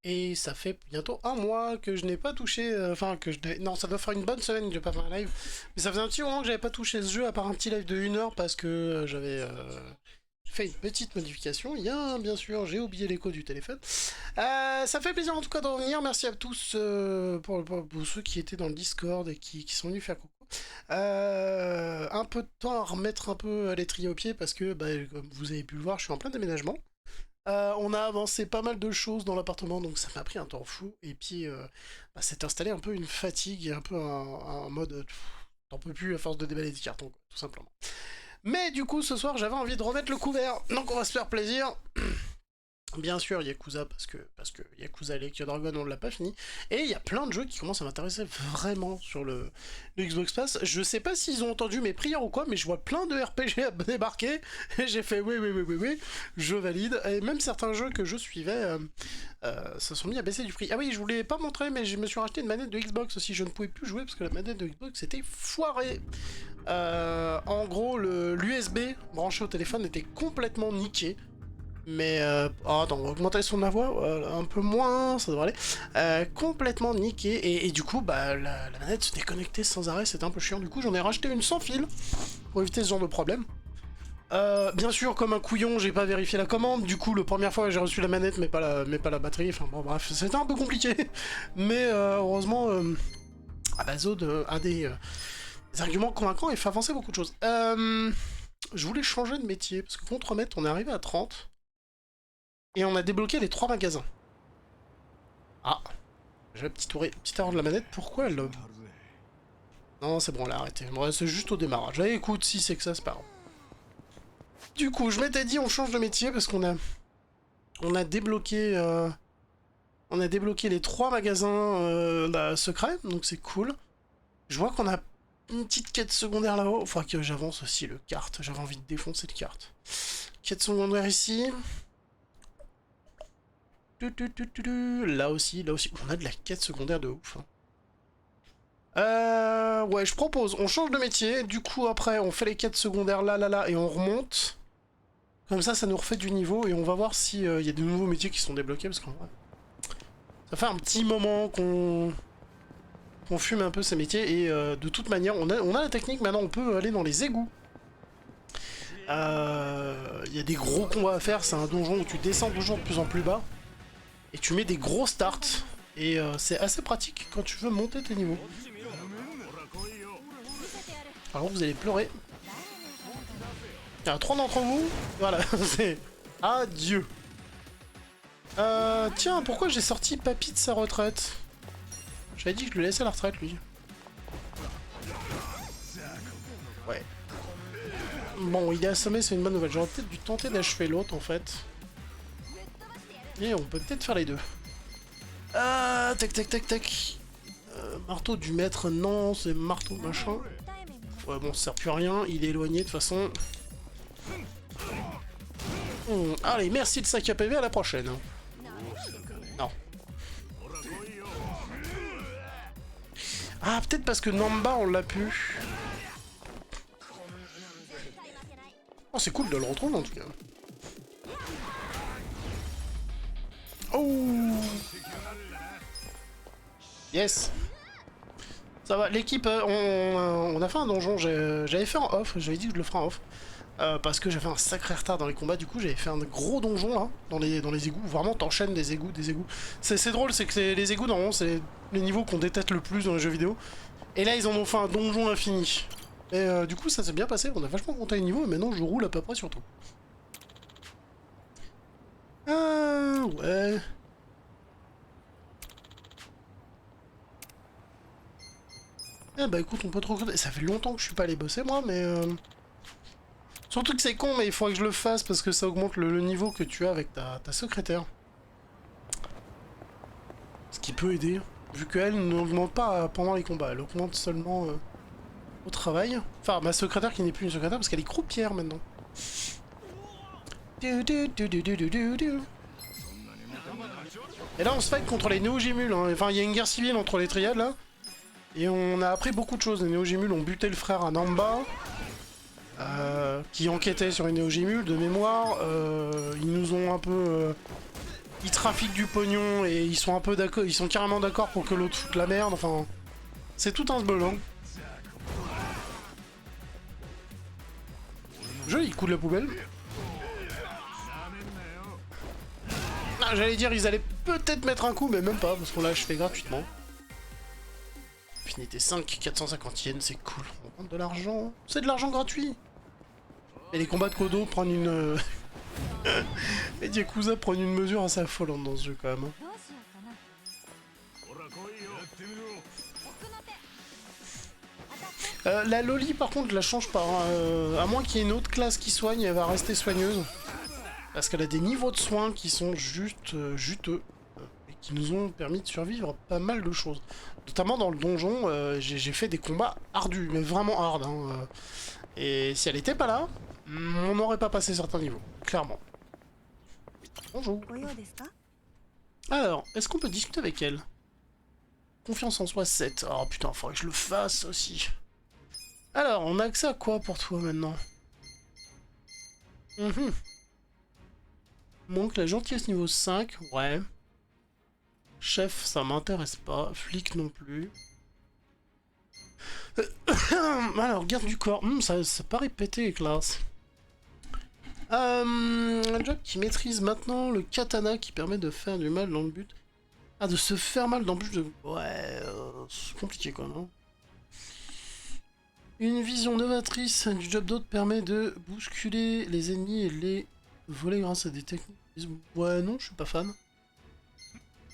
Et ça fait bientôt un mois que je n'ai pas touché, enfin que je n'ai... Non, ça doit faire une bonne semaine que j'ai pas fait un live. Mais ça faisait un petit moment que j'avais pas touché ce jeu, à part un petit live de 1 heure, parce que j'avais fait une petite modification. Il y a, bien sûr, j'ai oublié l'écho du téléphone. Ça fait plaisir en tout cas de revenir. Merci à tous pour ceux qui étaient dans le Discord et qui sont venus faire coucou. Un peu de temps à remettre un peu les trios au pied, parce que, bah, comme vous avez pu le voir, je suis en plein déménagement. On a avancé pas mal de choses dans l'appartement, donc ça m'a pris un temps fou. Et puis, bah, s'est installé un peu une fatigue et un peu un mode. T'en peux plus à force de déballer des cartons, quoi, tout simplement. Mais du coup, ce soir, j'avais envie de remettre le couvert, donc on va se faire plaisir. Bien sûr, Yakuza, parce que Yakuza Like a Dragon, on ne l'a pas fini. Et il y a plein de jeux qui commencent à m'intéresser vraiment sur le Xbox Pass. Je sais pas s'ils ont entendu mes prières ou quoi, mais je vois plein de RPG à débarquer. Et j'ai fait oui, oui, oui, oui, oui, je valide. Et même certains jeux que je suivais se sont mis à baisser du prix. Ah oui, je voulais pas montrer, mais je me suis racheté une manette de Xbox aussi. Je ne pouvais plus jouer parce que la manette de Xbox était foirée. En gros, l'USB branché au téléphone était complètement niqué. Mais, oh, attends, on va augmenter son voix, un peu moins, ça devrait aller. Complètement niqué, et du coup, bah, la manette se déconnectait sans arrêt, c'était un peu chiant. Du coup, j'en ai racheté une sans fil, pour éviter ce genre de problème. Bien sûr, comme un couillon, j'ai pas vérifié la commande, du coup, la première fois, j'ai reçu la manette, mais pas la batterie, enfin bon, bref, c'était un peu compliqué. Mais, heureusement, Amazon a des arguments convaincants et fait avancer beaucoup de choses. Je voulais changer de métier, parce que contre remettre, on est arrivé à 30. Et on a débloqué les 3 magasins. Ah, j'ai la petite erreur de la manette, pourquoi elle... Non, c'est bon, elle a arrêté. Bon, c'est juste au démarrage. Allez, écoute, si c'est que ça, c'est pas grave. Du coup, je m'étais dit, on change de métier parce qu'on a... On a débloqué... On a débloqué les 3 magasins secrets, donc c'est cool. Je vois qu'on a une petite quête secondaire là-haut. Faudra que j'avance aussi le kart. J'avais envie de défoncer le kart. Quête secondaire ici. Là aussi, là aussi. On a de la quête secondaire de ouf. Hein. Ouais, je propose, on change de métier, du coup après on fait les quêtes secondaires là, là, là, et on remonte. Comme ça nous refait du niveau, et on va voir s'il y a de nouveaux métiers qui sont débloqués, parce qu'en vrai, ça fait un petit moment qu'on fume un peu ces métiers, et de toute manière, on a la technique, maintenant on peut aller dans les égouts. Il y a des gros combats à faire, c'est un donjon où tu descends toujours de plus en plus bas, et tu mets des gros starts, et c'est assez pratique quand tu veux monter tes niveaux. Alors vous allez pleurer. Il y en a 3 d'entre vous. Voilà, c'est... Adieu. Tiens, pourquoi j'ai sorti Papy de sa retraite? J'avais dit que je le laissais à la retraite, lui. Ouais. Bon, il est assommé, c'est une bonne nouvelle. J'aurais peut-être dû tenter d'achever l'autre, en fait. Et on peut peut-être faire les deux. Ah, tac, tac, tac, tac. Marteau du maître, non, c'est marteau machin. Ouais, bon, ça sert plus à rien, il est éloigné de toute façon. Allez, merci de sac à PV, à la prochaine. Non. Ah, peut-être parce que Namba, on l'a pu. Oh, c'est cool de le retrouver, en tout cas. Oh! Yes! Ça va, l'équipe, on a fait un donjon, j'avais fait en off, j'avais dit que je le ferais en off. Parce que j'avais un sacré retard dans les combats, du coup j'avais fait un gros donjon là, dans les égouts, vraiment t'enchaînes des égouts, des égouts. C'est drôle, c'est que les égouts normalement c'est les niveaux qu'on déteste le plus dans les jeux vidéo. Et là ils en ont fait un donjon infini. Et du coup ça s'est bien passé, on a vachement monté les niveaux et maintenant je roule à peu près sur tout. Ah ouais... Eh bah écoute, on peut trop... Ça fait longtemps que je suis pas allé bosser moi, mais... Surtout que c'est con, mais il faudrait que je le fasse parce que ça augmente le niveau que tu as avec ta secrétaire. Ce qui peut aider, vu qu'elle n'augmente pas pendant les combats, elle augmente seulement au travail. Enfin, ma secrétaire qui n'est plus une secrétaire parce qu'elle est croupière maintenant. Et là, on se fight contre les Néo-Gémules. Hein. Enfin, il y a une guerre civile entre les triades là. Et on a appris beaucoup de choses. Les Néo-Gémules ont buté le frère à Namba. Qui enquêtait sur les Néo-Gémules de mémoire. Ils nous ont un peu ils trafiquent du pognon et ils sont un peu d'accord, ils sont carrément d'accord pour que l'autre foute la merde, enfin... C'est tout un sbel, hein. Joli coup de la poubelle. Ah, j'allais dire, ils allaient peut-être mettre un coup, mais même pas, parce qu'on l'a achevé gratuitement. Finité 5, 450 yens, c'est cool. On prend de l'argent. C'est de l'argent gratuit. Et les combats de Kodo prennent une... Les Yakuza prennent une mesure assez affolante dans ce jeu, quand même. Hein. La Loli, par contre, je la change pas. Hein. À moins qu'il y ait une autre classe qui soigne, elle va rester soigneuse. Parce qu'elle a des niveaux de soins qui sont juste juteux. Et qui nous ont permis de survivre pas mal de choses. Notamment dans le donjon, j'ai fait des combats ardus, mais vraiment hard. Hein. Et si elle était pas là, on n'aurait pas passé certains niveaux. Clairement. Bonjour. Alors, est-ce qu'on peut discuter avec elle? Confiance en soi 7. Oh putain, faudrait que je le fasse aussi. Alors, on a accès à quoi pour toi maintenant? Manque la gentillesse niveau 5, ouais. Chef, ça m'intéresse pas. Flic non plus. Alors, garde du corps. Ça paraît pété, classe. Un job qui maîtrise maintenant le katana qui permet de faire du mal dans le but. Ah, de se faire mal dans le but de... Ouais, c'est compliqué quand même. Hein. Une vision novatrice du job d'hôte permet de bousculer les ennemis et les voler grâce à des techniques. Ouais, non, je suis pas fan.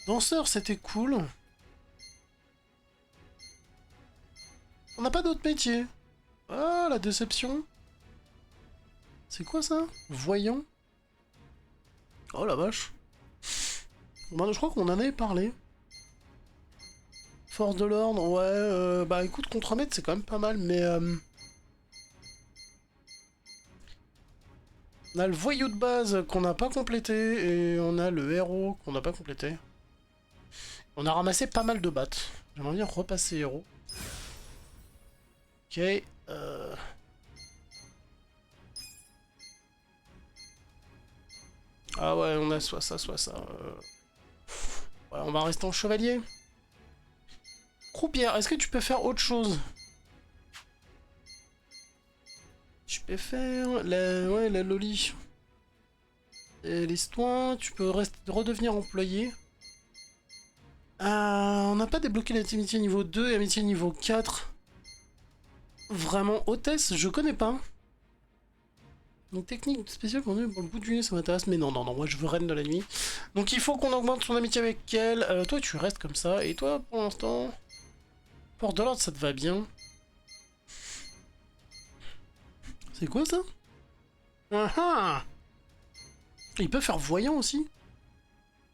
Danseur, c'était cool. On n'a pas d'autre métier. Ah, la déception. C'est quoi ça? Voyant. Oh la vache. Bon, je crois qu'on en avait parlé. Force de l'ordre, ouais. Bah écoute, contre-maître, c'est quand même pas mal, mais... On a le voyou de base qu'on n'a pas complété, et on a le héros qu'on n'a pas complété. On a ramassé pas mal de battes. J'aimerais bien repasser héros. Ok. Ah ouais, on a soit ça, soit ça. Ouais, on va rester en chevalier. Croupière, est-ce que tu peux faire autre chose? Tu peux faire la... Ouais, la loli. Et l'histoire, tu peux redevenir employé. On n'a pas débloqué l'amitié niveau 2 et amitié niveau 4. Vraiment, hôtesse, je connais pas. Donc technique spéciale pour le bout du nez, ça m'intéresse. Mais non, non, non, moi je veux reine de la nuit. Donc il faut qu'on augmente son amitié avec elle. Toi, tu restes comme ça. Et toi, pour l'instant... Porte de l'ordre, ça te va bien. C'est quoi ça? Ah ah! Il peut faire voyant aussi.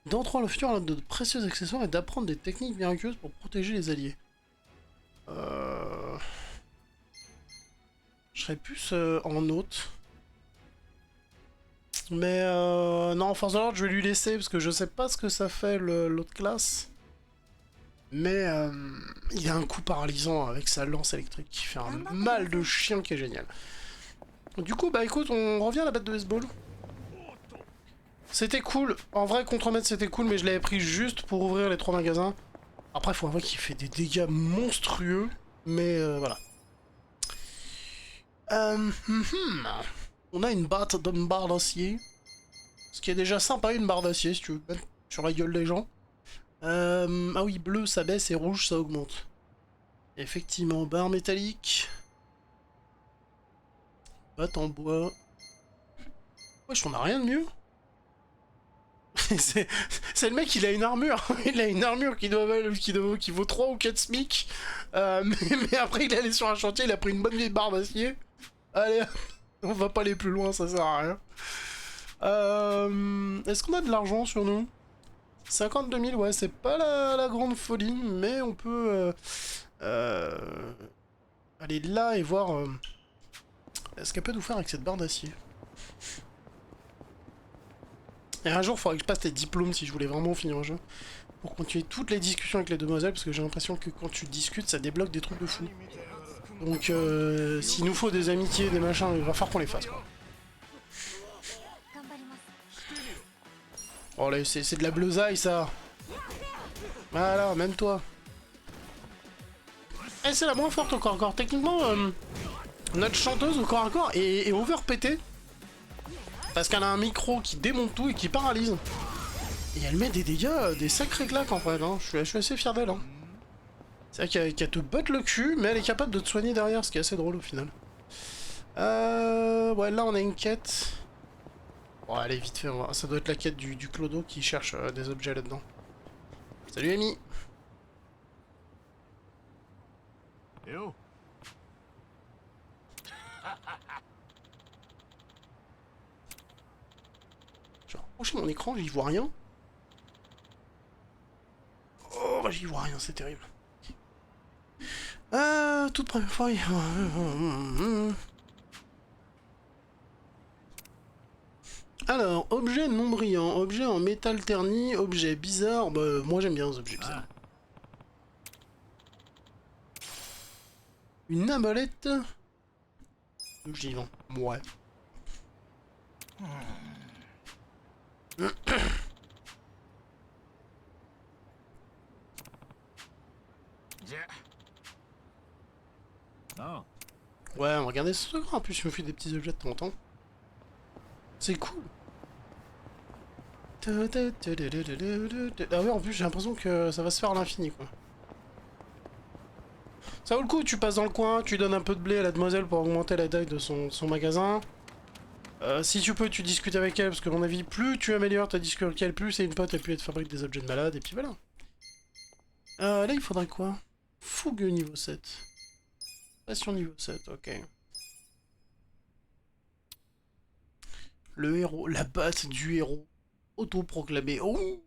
D'entrer le futur à l'aide de précieux accessoires et d'apprendre des techniques miraculeuses pour protéger les alliés. Je serais plus en hôte. Mais non, en force de l'ordre, je vais lui laisser parce que je sais pas ce que ça fait l'autre classe. Mais il a un coup paralysant avec sa lance électrique qui fait un mal de chien qui est génial. Du coup, bah écoute, on revient à la batte de baseball. C'était cool. En vrai, contre-maître, c'était cool, mais je l'avais pris juste pour ouvrir les 3 magasins. Après, il faut avouer qu'il fait des dégâts monstrueux. Mais voilà. On a une barre d'acier. Ce qui est déjà sympa, une barre d'acier, si tu veux mettre sur la gueule des gens. Ah oui, bleu, ça baisse, et rouge, ça augmente. Effectivement, barre métallique. Batte en bois. Wesh, on a rien de mieux. C'est le mec, il a une armure. Il a une armure qui vaut 3 ou 4 SMIC. Mais après, il est allé sur un chantier, il a pris une bonne vieille barre d'acier. Allez, on va pas aller plus loin, ça sert à rien. Est-ce qu'on a de l'argent sur nous? 52 000, ouais, c'est pas la grande folie, mais on peut aller là et voir ce qu'elle peut nous faire avec cette barre d'acier. Et un jour, il faudrait que je passe les diplômes si je voulais vraiment finir un jeu. Pour continuer toutes les discussions avec les demoiselles, parce que j'ai l'impression que quand tu discutes, ça débloque des trucs de fou. Donc, s'il nous faut des amitiés, des machins, il va falloir qu'on les fasse, quoi. Oh là, c'est de la bleusaille, ça. Voilà, même toi. Eh, c'est la moins forte au corps à corps. Techniquement, notre chanteuse au corps à corps est overpétée. Parce qu'elle a un micro qui démonte tout et qui paralyse. Et elle met des dégâts, des sacrés claques en fait. Hein. Je suis assez fier d'elle. Hein. C'est vrai qu'elle te botte le cul, mais elle est capable de te soigner derrière, ce qui est assez drôle au final. Ouais, là on a une quête. Bon, allez, vite fait, ça doit être la quête du clodo qui cherche des objets là-dedans. Salut, Amy. Yo. Je vais rapprocher mon écran, j'y vois rien. Oh, j'y vois rien, c'est terrible. Toute première fois... Alors, objet non brillant, objet en métal terni, objet bizarre, bah moi j'aime bien les objets bizarres. Une abolette. J'y vais. Ouais. Non. Ouais, regardez ce secret, en plus je me fais des petits objets de temps en temps. C'est cool. Ah ouais, en plus j'ai l'impression que ça va se faire à l'infini quoi. Ça vaut le coup, tu passes dans le coin, tu donnes un peu de blé à la demoiselle pour augmenter la taille de son magasin. Si tu peux, tu discutes avec elle, parce que à mon avis, plus tu améliores ta discussion avec elle, plus c'est une pote et plus elle te fabrique des objets de malade, et puis voilà. Là il faudrait quoi? Fougue niveau 7. Passion niveau 7, ok. Le héros, la batte du héros. Autoproclamé. Oh,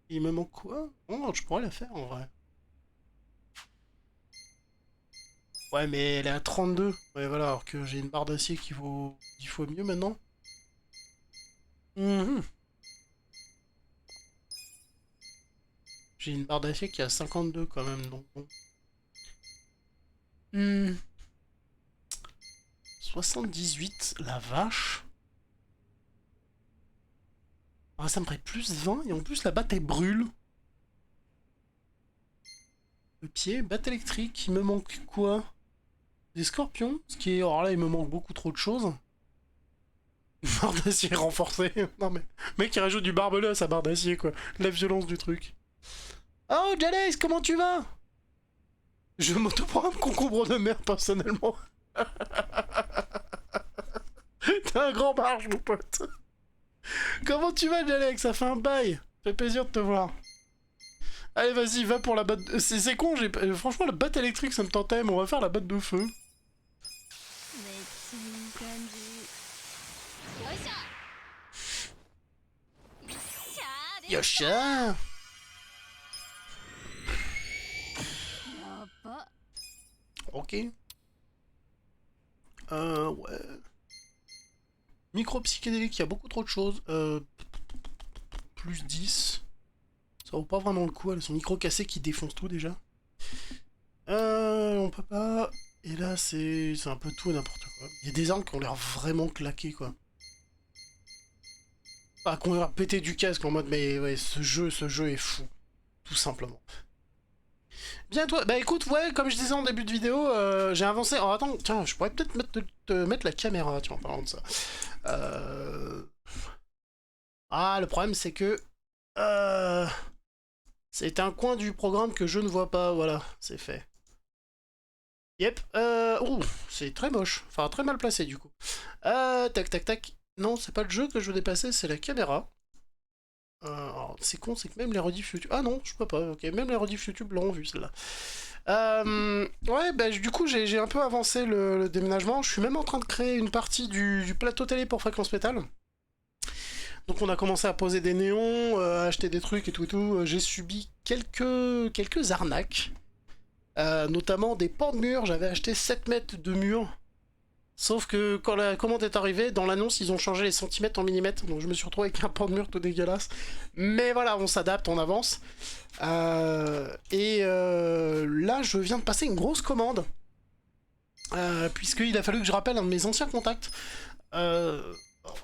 il me manque quoi? Oh, je pourrais la faire en vrai. Ouais, mais elle est à 32. Ouais, voilà, alors que j'ai une barre d'acier qui vaut 10 fois mieux maintenant. J'ai une barre d'acier qui est à 52 quand même, donc bon. 78, la vache. Ah, ça me ferait plus 20, et en plus la batte elle brûle. Le pied, batte électrique, il me manque quoi? Des scorpions, ce qui est... Alors là, il me manque beaucoup trop de choses. Une barre d'acier renforcée. Non mais... Mec, il rajoute du barbelé à sa barre d'acier, quoi. La violence du truc. Oh, Jalace, comment tu vas? Je m'auto-prends un concombre de mer, personnellement. T'es un grand barge, mon pote. Comment tu vas, Jalace? Ça fait un bail. Ça fait plaisir de te voir. Allez, vas-y, va pour la batte... C'est con, franchement, la batte électrique, ça me tentait, mais on va faire la batte de feu. Yosha! Ok. Ouais. Micro psychédélique, il y a beaucoup trop de choses. Plus 10. Ça vaut pas vraiment le coup, elles sont micro cassés qui défoncent tout déjà. On peut pas... Et là, c'est un peu tout et n'importe quoi. Il y a des armes qui ont l'air vraiment claquées, quoi. Pas qu'on leur péter du casque en mode, mais ouais, ce jeu est fou. Tout simplement. Bien toi, bah écoute, ouais, comme je disais en début de vidéo, j'ai avancé... Alors attends, tiens, je pourrais peut-être te mettre la caméra, tiens, en parlant de ça. Ah, le problème c'est que... c'est un coin du programme que je ne vois pas, voilà, c'est fait. Yep, ouh, c'est très moche, enfin très mal placé du coup. Tac tac tac, non c'est pas le jeu que je veux dépasser, c'est la caméra. C'est con, c'est que même les rediffs YouTube... Ah non, je peux pas, ok, même les rediffs YouTube l'ont vu celle-là. Ouais, bah du coup j'ai un peu avancé le déménagement, je suis même en train de créer une partie du plateau télé pour Fréquence Pétale. Donc on a commencé à poser des néons, à acheter des trucs et tout et tout. J'ai subi quelques arnaques. Notamment des pans de mur, j'avais acheté 7 mètres de mur. Sauf que quand la commande est arrivée, dans l'annonce ils ont changé les centimètres en millimètres. Donc je me suis retrouvé avec un pan de mur tout dégueulasse. Mais voilà, on s'adapte, on avance. Là je viens de passer une grosse commande. Puisqu'il a fallu que je rappelle un de mes anciens contacts.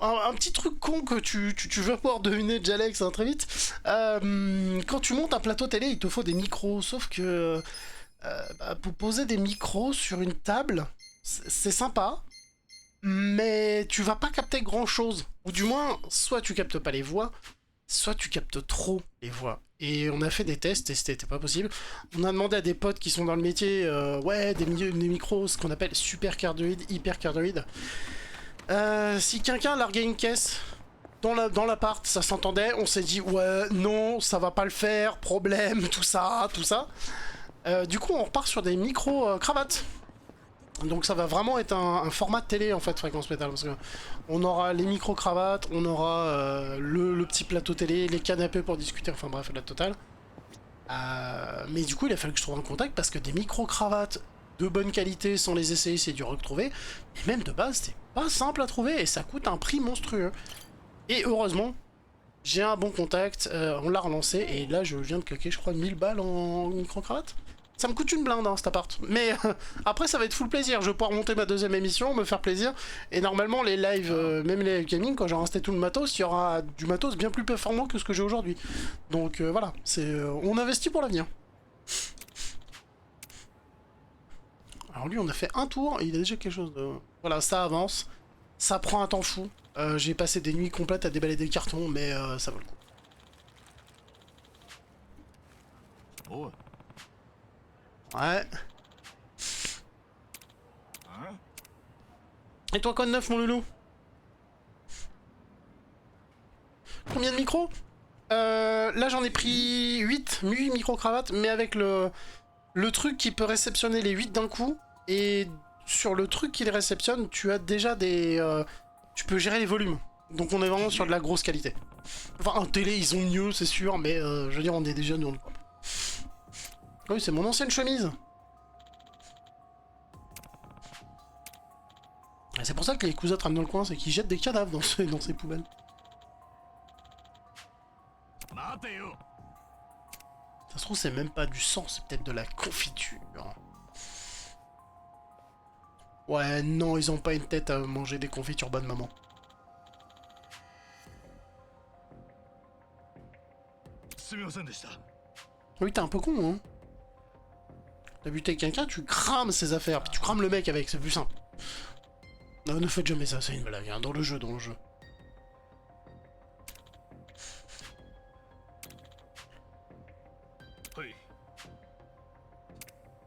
un petit truc con que tu vas pouvoir deviner, Jalex, hein, très vite. Quand tu montes un plateau télé, il te faut des micros. Sauf que pour poser des micros sur une table, c'est sympa. Mais tu vas pas capter grand chose. Ou du moins, soit tu captes pas les voix, soit tu captes trop les voix. Et on a fait des tests et c'était pas possible. On a demandé à des potes qui sont dans le métier, ouais, des micros, ce qu'on appelle super cardioïdes, hyper cardioïdes. Si quelqu'un larguait une caisse dans l'appart, ça s'entendait, on s'est dit, ouais, non, ça va pas le faire, problème, tout ça, tout ça. Du coup, on repart sur des micros cravates. Donc ça va vraiment être un format de télé en fait, Fréquence Métal, parce que on aura les micro-cravates, on aura le petit plateau télé, les canapés pour discuter, enfin bref, la totale. Mais du coup, il a fallu que je trouve un contact, parce que des micro-cravates de bonne qualité, sans les essayer, c'est dur à retrouver. Et même de base, c'est pas simple à trouver, et ça coûte un prix monstrueux. Et heureusement, j'ai un bon contact, on l'a relancé, et là je viens de claquer, je crois, 1000 balles en micro-cravate. Ça me coûte une blinde, hein, cet appart. Mais après, ça va être full plaisir. Je vais pouvoir monter ma deuxième émission, me faire plaisir. Et normalement, les lives, même les live gaming, quand j'aurai resté tout le matos, il y aura du matos bien plus performant que ce que j'ai aujourd'hui. Donc voilà, on investit pour l'avenir. Alors lui, on a fait un tour, et il a déjà quelque chose de... Voilà, ça avance. Ça prend un temps fou. J'ai passé des nuits complètes à déballer des cartons, mais ça vaut le coup. Oh. Ouais. Et toi, quoi de neuf, mon loulou? Combien de micros? Là, j'en ai pris 8 micro-cravates, mais avec le truc qui peut réceptionner les 8 d'un coup. Et sur le truc qui les réceptionne, tu as déjà des... tu peux gérer les volumes. Donc on est vraiment sur de la grosse qualité. Enfin, en télé, ils ont mieux, c'est sûr, mais je veux dire, on est déjà dans le... Oui, c'est mon ancienne chemise. C'est pour ça que les Yakuza traînent dans le coin, c'est qu'ils jettent des cadavres dans ces poubelles. Ça se trouve, c'est même pas du sang, c'est peut-être de la confiture. Ouais, non, ils ont pas une tête à manger des confitures bonne maman. Oui, t'es un peu con, hein. T'as buté quelqu'un, tu crames ses affaires, puis tu crames le mec avec, c'est plus simple. Non, ne faites jamais ça, c'est une blague, hein, dans le jeu, dans le jeu.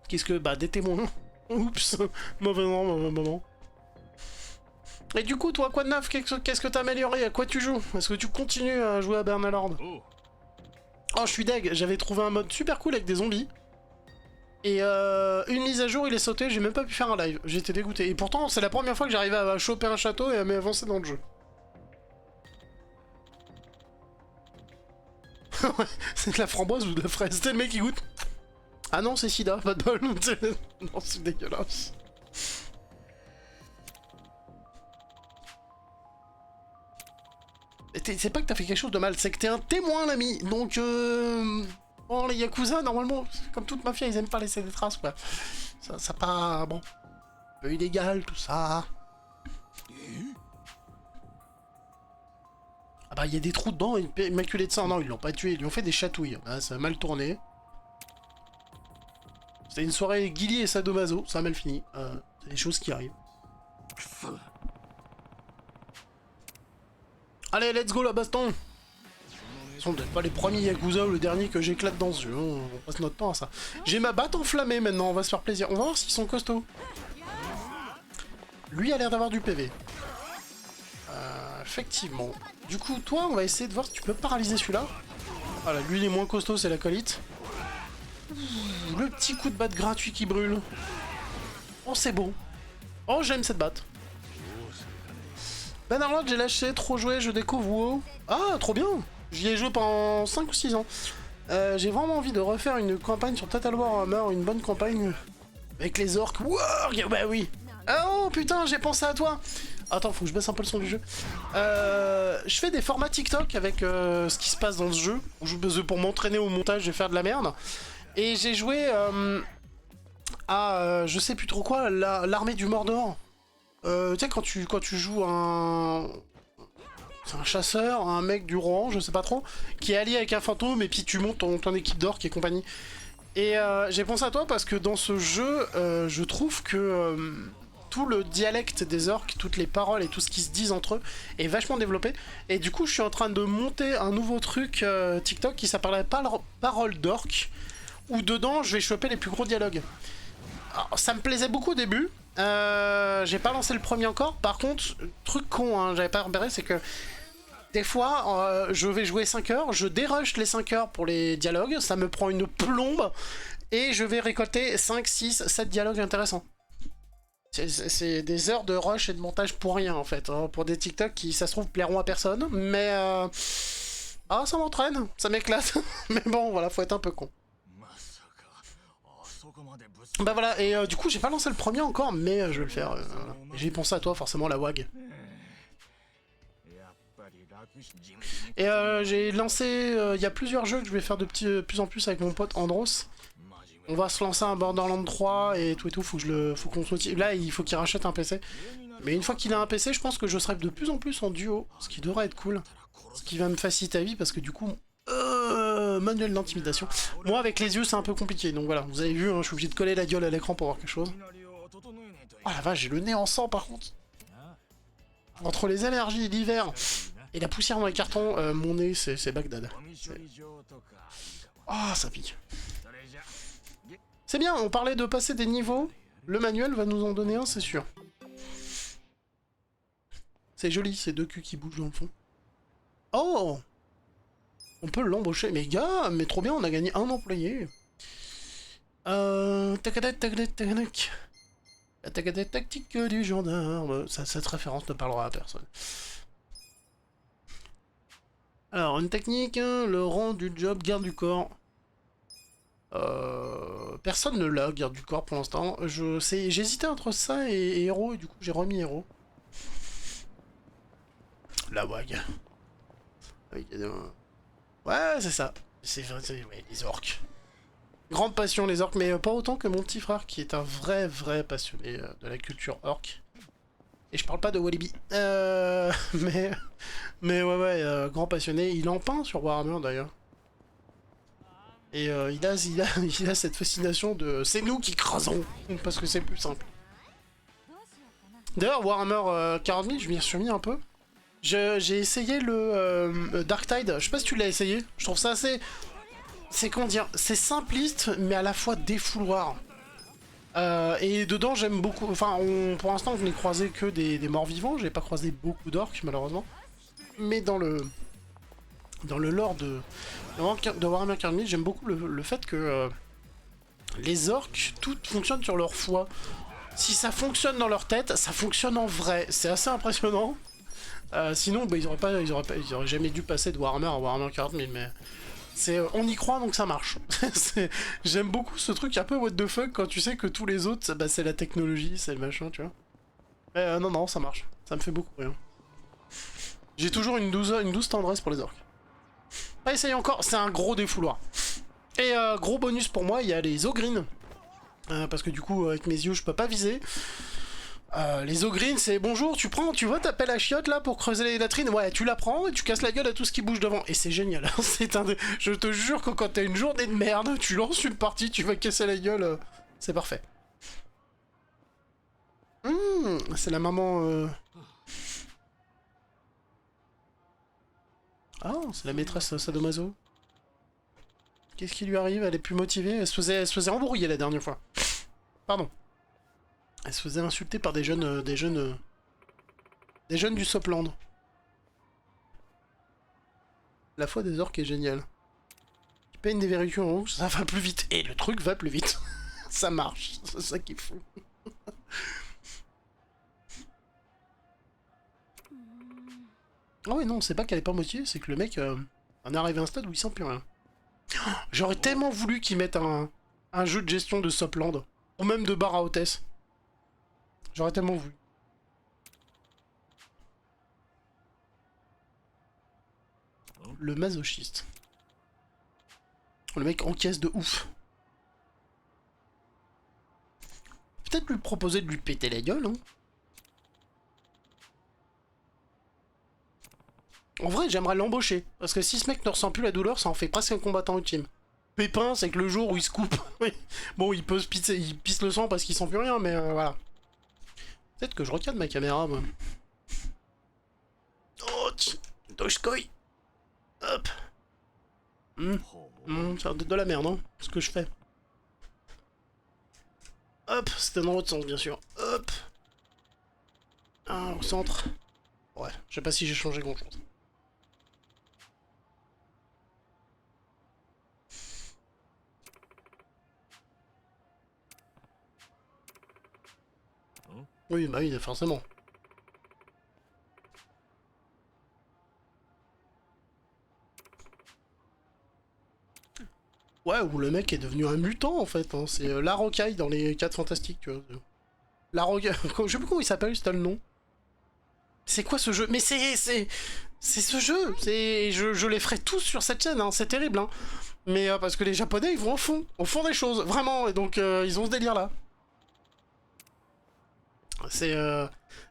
Qu'est-ce que... Bah, des témoins. Oups, mauvais moment. Et du coup, toi, quoi de neuf? Qu'est-ce que t'as amélioré? À quoi tu joues? Est-ce que tu continues à jouer à Bannerlord? Oh, je suis deg, j'avais trouvé un mode super cool avec des zombies. Et une mise à jour, il est sauté, j'ai même pas pu faire un live. J'étais dégoûté. Et pourtant, c'est la première fois que j'arrivais à choper un château et à m'avancer dans le jeu. Ouais, c'est de la framboise ou de la fraise? C'était le mec qui goûte. Ah non, c'est sida, pas de bol. Non, c'est dégueulasse. C'est pas que t'as fait quelque chose de mal, c'est que t'es un témoin, l'ami. Donc, bon, les Yakuza, normalement, comme toute mafia, ils aiment pas laisser des traces, quoi. Ça pas... Bon... Un peu illégal, tout ça. Ah bah, il y a des trous dedans, immaculé de sang. Non, ils l'ont pas tué, ils lui ont fait des chatouilles. Ah, ça a mal tourné. C'était une soirée Guilly et Sadomaso, ça a mal fini. C'est des choses qui arrivent. Allez, let's go la baston! Ils sont peut-être pas les premiers Yakuza ou le dernier que j'éclate dans ce jeu, on passe notre temps à ça. J'ai ma batte enflammée maintenant, on va se faire plaisir. On va voir s'ils sont costauds. Lui a l'air d'avoir du PV. Effectivement. Du coup, toi, on va essayer de voir si tu peux paralyser celui-là. Voilà, lui il est moins costaud, c'est l'acolyte. Le petit coup de batte gratuit qui brûle. Oh, c'est beau. Oh, j'aime cette batte. Bannerlord, j'ai lâché, trop joué, je découvre WoW. Ah, trop bien. J'y ai joué pendant 5 ou 6 ans. J'ai vraiment envie de refaire une campagne sur Total Warhammer, une bonne campagne avec les orques. Wow, bah oui. Oh putain, j'ai pensé à toi. Attends, faut que je baisse un peu le son du jeu. Je fais des formats TikTok avec ce qui se passe dans ce jeu. Pour m'entraîner au montage et faire de la merde. Et j'ai joué à je sais plus trop quoi, l'armée du Mordor. Tu sais, quand tu joues C'est un chasseur, un mec du Rohan, je sais pas trop, qui est allié avec un fantôme et puis tu montes ton équipe d'orques et compagnie. Et j'ai pensé à toi parce que dans ce jeu, je trouve que tout le dialecte des orques, toutes les paroles et tout ce qui se disent entre eux est vachement développé. Et du coup, je suis en train de monter un nouveau truc TikTok qui s'appellerait Paroles d'orques, où dedans, je vais choper les plus gros dialogues. Alors, ça me plaisait beaucoup au début. J'ai pas lancé le premier encore. Par contre, truc con, hein, j'avais pas repéré, c'est que des fois, je vais jouer 5 heures, je dérush les 5 heures pour les dialogues, ça me prend une plombe, et je vais récolter 5, 6, 7 dialogues intéressants. C'est des heures de rush et de montage pour rien, en fait, hein, pour des TikTok qui, ça se trouve, plairont à personne, mais... Ah, ça m'entraîne, ça m'éclate, mais bon, voilà, faut être un peu con. Bah voilà, et du coup, j'ai pas lancé le premier encore, mais je vais le faire. J'ai pensé à toi, forcément, la WAG. Et j'ai lancé, il y a plusieurs jeux que je vais faire de plus en plus avec mon pote Andros. On va se lancer un Borderlands 3 et tout, faut qu'on se motive. Là, il faut qu'il rachète un PC. Mais une fois qu'il a un PC, je pense que je serai de plus en plus en duo, ce qui devrait être cool. Ce qui va me faciliter la vie parce que du coup, manuel d'intimidation. Moi, avec les yeux, c'est un peu compliqué. Donc voilà, vous avez vu, hein, je suis obligé de coller la gueule à l'écran pour voir quelque chose. Oh la vache, j'ai le nez en sang par contre. Entre les allergies, l'hiver et la poussière dans les cartons, mon nez, c'est Bagdad. Ah, ça pique. C'est bien, on parlait de passer des niveaux. Le manuel va nous en donner un, c'est sûr. C'est joli, ces deux culs qui bougent dans le fond. Oh! On peut l'embaucher. Mais gars, mais trop bien, on a gagné un employé. La tactique du gendarme. Cette référence ne parlera à personne. Alors, une technique, hein, le rang du job, garde du corps. Personne ne l'a, garde du corps pour l'instant. J'hésitais entre ça et héros, et du coup j'ai remis héros. La WAG. Ouais, c'est ça. C'est vrai, ouais, les orques. Grande passion les orques, mais pas autant que mon petit frère qui est un vrai passionné de la culture orque. Et je parle pas de Walibi. Mais ouais, grand passionné. Il en peint sur Warhammer d'ailleurs. Et il a cette fascination de c'est nous qui crasons parce que c'est plus simple. D'ailleurs, Warhammer 40 000, je m'y suis remis un peu. J'ai essayé le Dark Tide. Je sais pas si tu l'as essayé. Je trouve ça assez. C'est comment dire. C'est simpliste, mais à la fois défouloir. Et dedans, j'aime beaucoup. Enfin, pour l'instant, je n'ai croisé que des morts vivants. J'ai pas croisé beaucoup d'orques, malheureusement. Mais dans le lore de Warhammer 40 000, j'aime beaucoup le fait que les orques, tout fonctionne sur leur foi. Si ça fonctionne dans leur tête, ça fonctionne en vrai. C'est assez impressionnant. Sinon, bah, ils auraient jamais dû passer de Warhammer à Warhammer 40 000, mais on y croit donc ça marche. J'aime beaucoup ce truc un peu what the fuck quand tu sais que tous les autres, bah, c'est la technologie, c'est le machin, tu vois. Mais non, ça marche. Ça me fait beaucoup rire. J'ai toujours une douce tendresse pour les orques. Pas essayé encore, c'est un gros défouloir. Et gros bonus pour moi, il y a les ogrines. Parce que du coup, avec mes yeux, je peux pas viser. Les ogrines, c'est bonjour, tu vois ta pelle à chiottes là pour creuser les latrines. Ouais, tu la prends et tu casses la gueule à tout ce qui bouge devant. Et c'est génial. Je te jure que quand t'as une journée de merde, tu lances une partie, tu vas casser la gueule. C'est parfait. C'est la maman. Ah, c'est la maîtresse sadomaso. Qu'est-ce qui lui arrive? Elle est plus motivée. Elle se faisait embrouiller la dernière fois. Pardon. Elle se faisait insulter par des jeunes du Sopland. La foi des orques est géniale. Tu payes des verrues en rouge, ça va plus vite. Et le truc va plus vite. Ça marche. C'est ça qui est fou. Ah oui, non, c'est pas qu'elle est pas motivée, c'est que le mec en est arrivé à un stade où il sent plus rien. J'aurais tellement voulu qu'ils mettent un jeu de gestion de Sopland. Ou même de bar à hôtesse. J'aurais tellement voulu. Le masochiste. Le mec encaisse de ouf. Peut-être lui proposer de lui péter la gueule, hein. En vrai, j'aimerais l'embaucher. Parce que si ce mec ne ressent plus la douleur, ça en fait presque un combattant ultime. Pépin, c'est que le jour où il se coupe, bon, il peut se pisser, il pisse le sang parce qu'il sent plus rien, mais voilà. Peut-être que je recadre ma caméra, moi. Oh, Doshkoi. Hop. Ça va être de la merde, hein, ce que je fais. Hop, c'était dans l'autre sens, bien sûr. Hop. Ah, au centre. Ouais, je sais pas si j'ai changé grand-chose. Oui, bah oui, forcément. Ouais, ou le mec est devenu un mutant en fait. Hein. C'est la rocaille dans les 4 fantastiques, tu vois. La rocaille. Je sais plus comment il s'appelle, c'était le nom. C'est quoi ce jeu? Mais c'est ce jeu. Je les ferai tous sur cette chaîne. Hein. C'est terrible. Hein. Mais parce que les Japonais ils vont au fond des choses, vraiment. Et donc ils ont ce délire là. C'est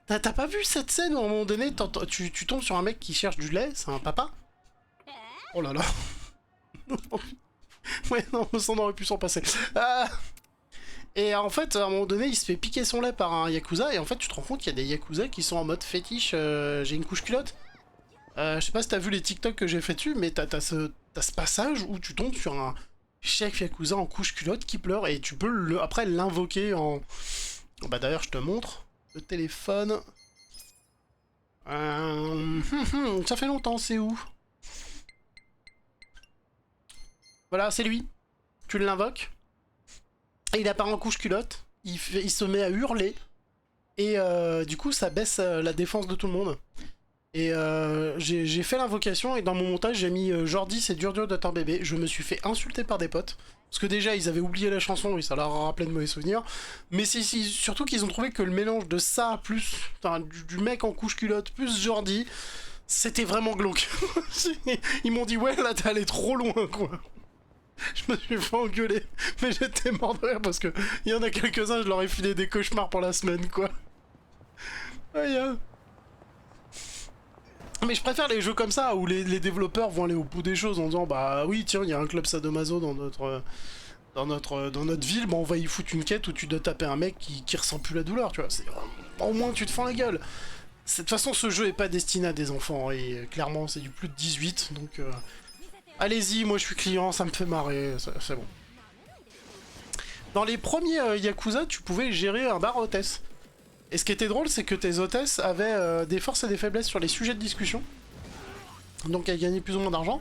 T'as pas vu cette scène où à un moment donné tu tombes sur un mec qui cherche du lait? C'est un papa? Oh là là. Ouais, non, ça on aurait pu s'en passer. Ah. Et en fait, à un moment donné, il se fait piquer son lait par un Yakuza, et en fait, tu te rends compte qu'il y a des Yakuza qui sont en mode fétiche, j'ai une couche culotte. Je sais pas si t'as vu les TikTok que j'ai fait dessus, mais t'as ce passage où tu tombes sur un chef Yakuza en couche culotte qui pleure, et tu peux après l'invoquer en... Bah d'ailleurs, je te montre. Le téléphone... ça fait longtemps, c'est où? Voilà, c'est lui. Tu l'invoques. Et il apparaît en couche culotte. Il se met à hurler. Et du coup, ça baisse la défense de tout le monde. Et j'ai fait l'invocation. Et dans mon montage, j'ai mis Jordi, c'est dur d'être un bébé. Je me suis fait insulter par des potes. Parce que déjà, ils avaient oublié la chanson et ça leur a rappelé de mauvais souvenirs. Mais c'est surtout qu'ils ont trouvé que le mélange de ça, plus enfin, du mec en couche culotte, plus Jordi, c'était vraiment glauque. Ils m'ont dit, ouais, là, t'es allé trop loin, quoi. Je me suis fait engueuler, mais j'étais mort de rire parce que il y en a quelques-uns, je leur ai filé des cauchemars pour la semaine, quoi. Aïe, aïe. Mais je préfère les jeux comme ça où les développeurs vont aller au bout des choses en disant bah oui tiens il y a un club sadomaso dans notre ville, bah on va y foutre une quête où tu dois taper un mec qui ressent plus la douleur, tu vois. Au moins tu te fends la gueule. De toute façon ce jeu est pas destiné à des enfants et clairement c'est du plus de 18 donc allez-y, moi je suis client, ça me fait marrer, c'est bon. Dans les premiers Yakuza, tu pouvais gérer un bar hôtesse. Et ce qui était drôle, c'est que tes hôtesses avaient des forces et des faiblesses sur les sujets de discussion. Donc elles gagnaient plus ou moins d'argent.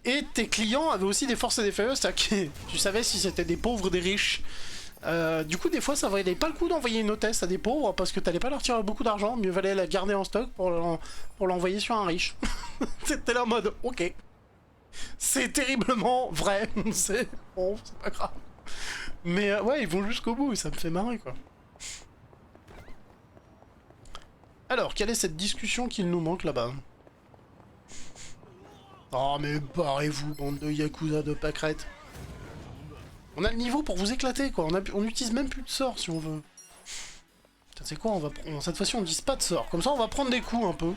Et tes clients avaient aussi des forces et des faiblesses, c'est-à-dire que tu savais si c'était des pauvres ou des riches. Du coup, des fois, ça valait pas le coup d'envoyer une hôtesse à des pauvres parce que t'allais pas leur tirer beaucoup d'argent. Mieux valait la garder en stock pour l'envoyer sur un riche. C'était là en mode, ok. C'est terriblement vrai. C'est bon, c'est pas grave. Mais ouais, ils vont jusqu'au bout et ça me fait marrer, quoi. Alors, quelle est cette discussion qu'il nous manque là-bas? Oh, mais barrez-vous, bande de Yakuza de pâquerettes. On a le niveau pour vous éclater, quoi. On utilise même plus de sorts, si on veut. C'est quoi, cette fois-ci, on n'utilise pas de sorts. Comme ça, on va prendre des coups, un peu.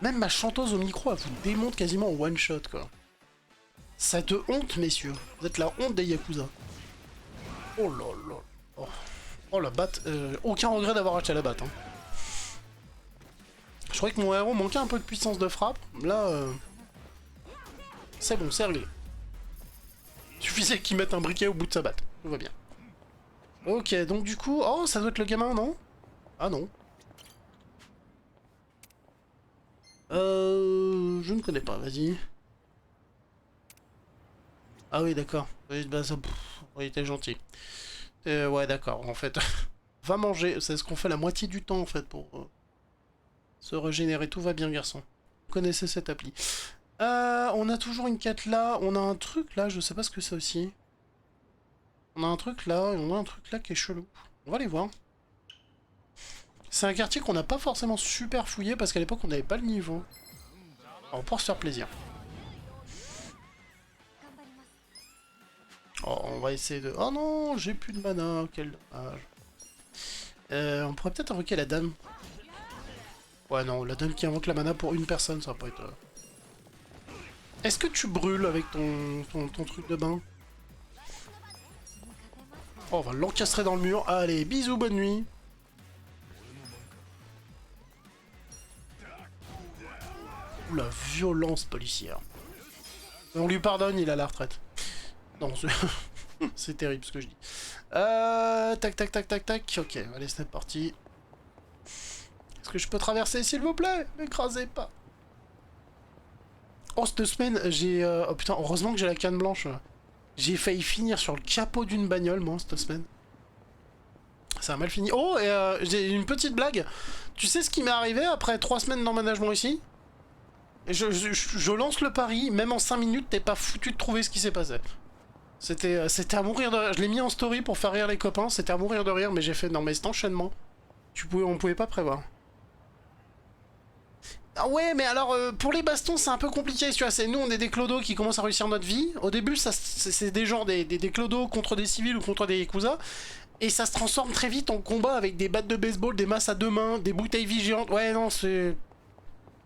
Même ma chanteuse au micro, elle vous démonte quasiment en one-shot, quoi. Cette honte, messieurs. Vous êtes la honte des Yakuza. Oh là là. Oh. Oh la batte, aucun regret d'avoir acheté la batte. Hein. Je croyais que mon héros manquait un peu de puissance de frappe. Là, c'est bon, c'est réglé. Suffisait qu'il mette un briquet au bout de sa batte. Tout va bien. Ok, donc du coup... Oh, ça doit être le gamin, non? Ah non. Je ne connais pas, vas-y. Ah oui, d'accord. Oui, bah ça... il était gentil. Ouais, d'accord, en fait. Va manger, c'est ce qu'on fait la moitié du temps, en fait, pour... se régénérer, tout va bien garçon. Vous connaissez cette appli. On a toujours une quête là, on a un truc là, je sais pas ce que c'est aussi. On a un truc là, et on a un truc là qui est chelou. On va aller voir. C'est un quartier qu'on n'a pas forcément super fouillé parce qu'à l'époque on n'avait pas le niveau. Alors pour se faire plaisir. Oh, on va essayer de... Oh non, j'ai plus de mana, quel dommage. On pourrait peut-être invoquer la dame. Ouais, non, la dame qui invoque la mana pour une personne, ça va pas être... Est-ce que tu brûles avec ton truc de bain? Oh, on va l'encastrer dans le mur. Allez, bisous, bonne nuit. Ouh, la violence policière. On lui pardonne, il a la retraite. Non, c'est terrible ce que je dis. Tac, tac, tac, tac, tac. Ok, allez, c'est parti. Est-ce que je peux traverser, s'il vous plaît? M'écrasez pas. Oh, cette semaine, j'ai... Oh putain, heureusement que j'ai la canne blanche. J'ai failli finir sur le capot d'une bagnole, moi, cette semaine. Ça a mal fini. Oh, et j'ai une petite blague. Tu sais ce qui m'est arrivé après 3 semaines d'emménagement ici? Et je lance le pari, même en 5 minutes, t'es pas foutu de trouver ce qui s'est passé. C'était à mourir de rire. Je l'ai mis en story pour faire rire les copains, c'était à mourir de rire, mais j'ai fait, non mais cet enchaînement, on pouvait pas prévoir. Ah ouais, mais alors, pour les bastons, c'est un peu compliqué, tu vois, nous, on est des clodos qui commencent à réussir notre vie. Au début, c'est des gens, des clodos contre des civils ou contre des yakuza, et ça se transforme très vite en combat avec des battes de baseball, des masses à 2 mains, des bouteilles vigilantes. Ouais, non, c'est...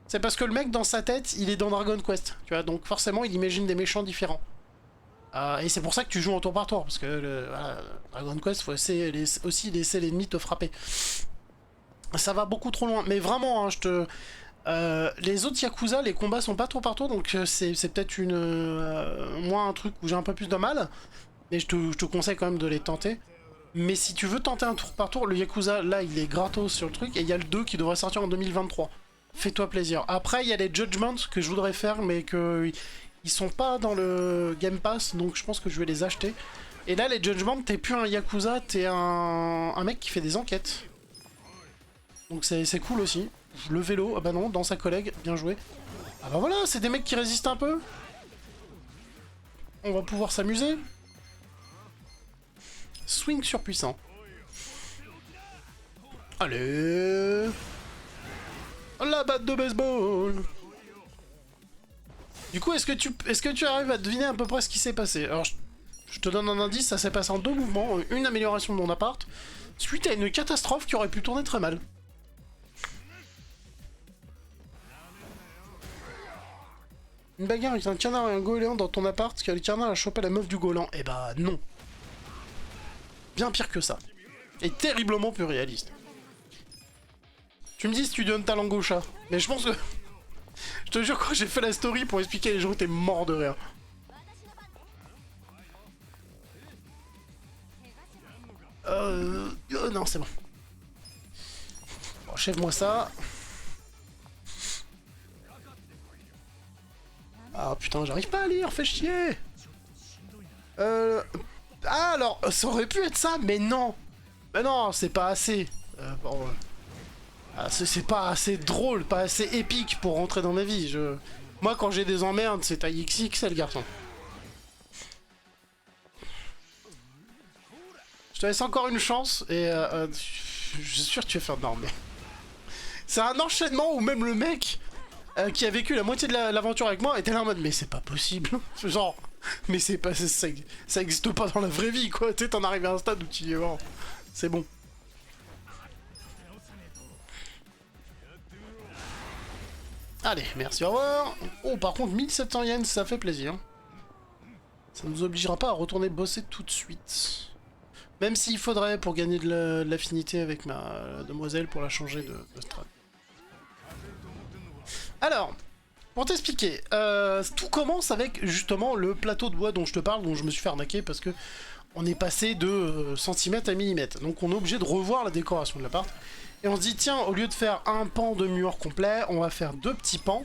C'est parce que le mec, dans sa tête, il est dans Dragon Quest, tu vois, donc forcément, il imagine des méchants différents. Et c'est pour ça que tu joues en tour par tour, parce que voilà, Dragon Quest, faut aussi laisser l'ennemi te frapper. Ça va beaucoup trop loin, mais vraiment, hein, les autres Yakuza, les combats sont pas tour par tour, donc c'est peut-être moi un truc où j'ai un peu plus de mal, mais je te conseille quand même de les tenter. Mais si tu veux tenter un tour par tour, le Yakuza, là, il est gratos sur le truc, et il y a le 2 qui devrait sortir en 2023. Fais-toi plaisir. Après, il y a les Judgments que je voudrais faire, mais que ils sont pas dans le Game Pass, donc je pense que je vais les acheter. Et là, les Judgments, t'es plus un Yakuza, t'es un mec qui fait des enquêtes. Donc c'est cool aussi. Le vélo, ah bah non, dans sa collègue, bien joué. Ah bah voilà, c'est des mecs qui résistent un peu. On va pouvoir s'amuser. Swing surpuissant. Allez. La batte de baseball. Du coup, est-ce que tu arrives à deviner à peu près ce qui s'est passé? Alors, je te donne un indice, ça s'est passé en 2 mouvements. Une amélioration de mon appart, suite à une catastrophe qui aurait pu tourner très mal. Une bagarre avec un canard et un goéland dans ton appart, parce que le canard a chopé la meuf du goéland. Eh bah non. Bien pire que ça. Et terriblement plus réaliste. Tu me dis si tu donnes ta langue au chat. Mais je pense que... Je te jure, quand j'ai fait la story pour expliquer, les gens étaient morts de rire. Non, c'est bon. Bon, achève-moi ça. Ah putain, j'arrive pas à lire, fais chier. Ah alors, ça aurait pu être ça, mais non. Mais non, c'est pas assez. Bon, c'est pas assez drôle, pas assez épique pour rentrer dans ma vie. Moi, quand j'ai des emmerdes, c'est taille XXL, garçon. Je te laisse encore une chance, et je suis sûr que tu vas faire... Non, mais... C'est un enchaînement où même le mec qui a vécu la moitié de l'aventure avec moi était là en mode, mais c'est pas possible. Genre, mais c'est pas... Ça existe pas dans la vraie vie, quoi. Tu sais, t'en arrives à un stade où tu dis, bon, c'est bon. Allez, merci, au revoir. Oh, par contre, 1700 yens, ça fait plaisir. Ça nous obligera pas à retourner bosser tout de suite. Même s'il faudrait pour gagner de l'affinité avec ma demoiselle pour la changer de strat. Alors, pour t'expliquer, tout commence avec justement le plateau de bois dont je te parle, dont je me suis fait arnaquer parce que on est passé de centimètres à millimètres. Donc on est obligé de revoir la décoration de l'appart. Et on se dit, tiens, au lieu de faire un pan de mur complet, on va faire 2 petits pans.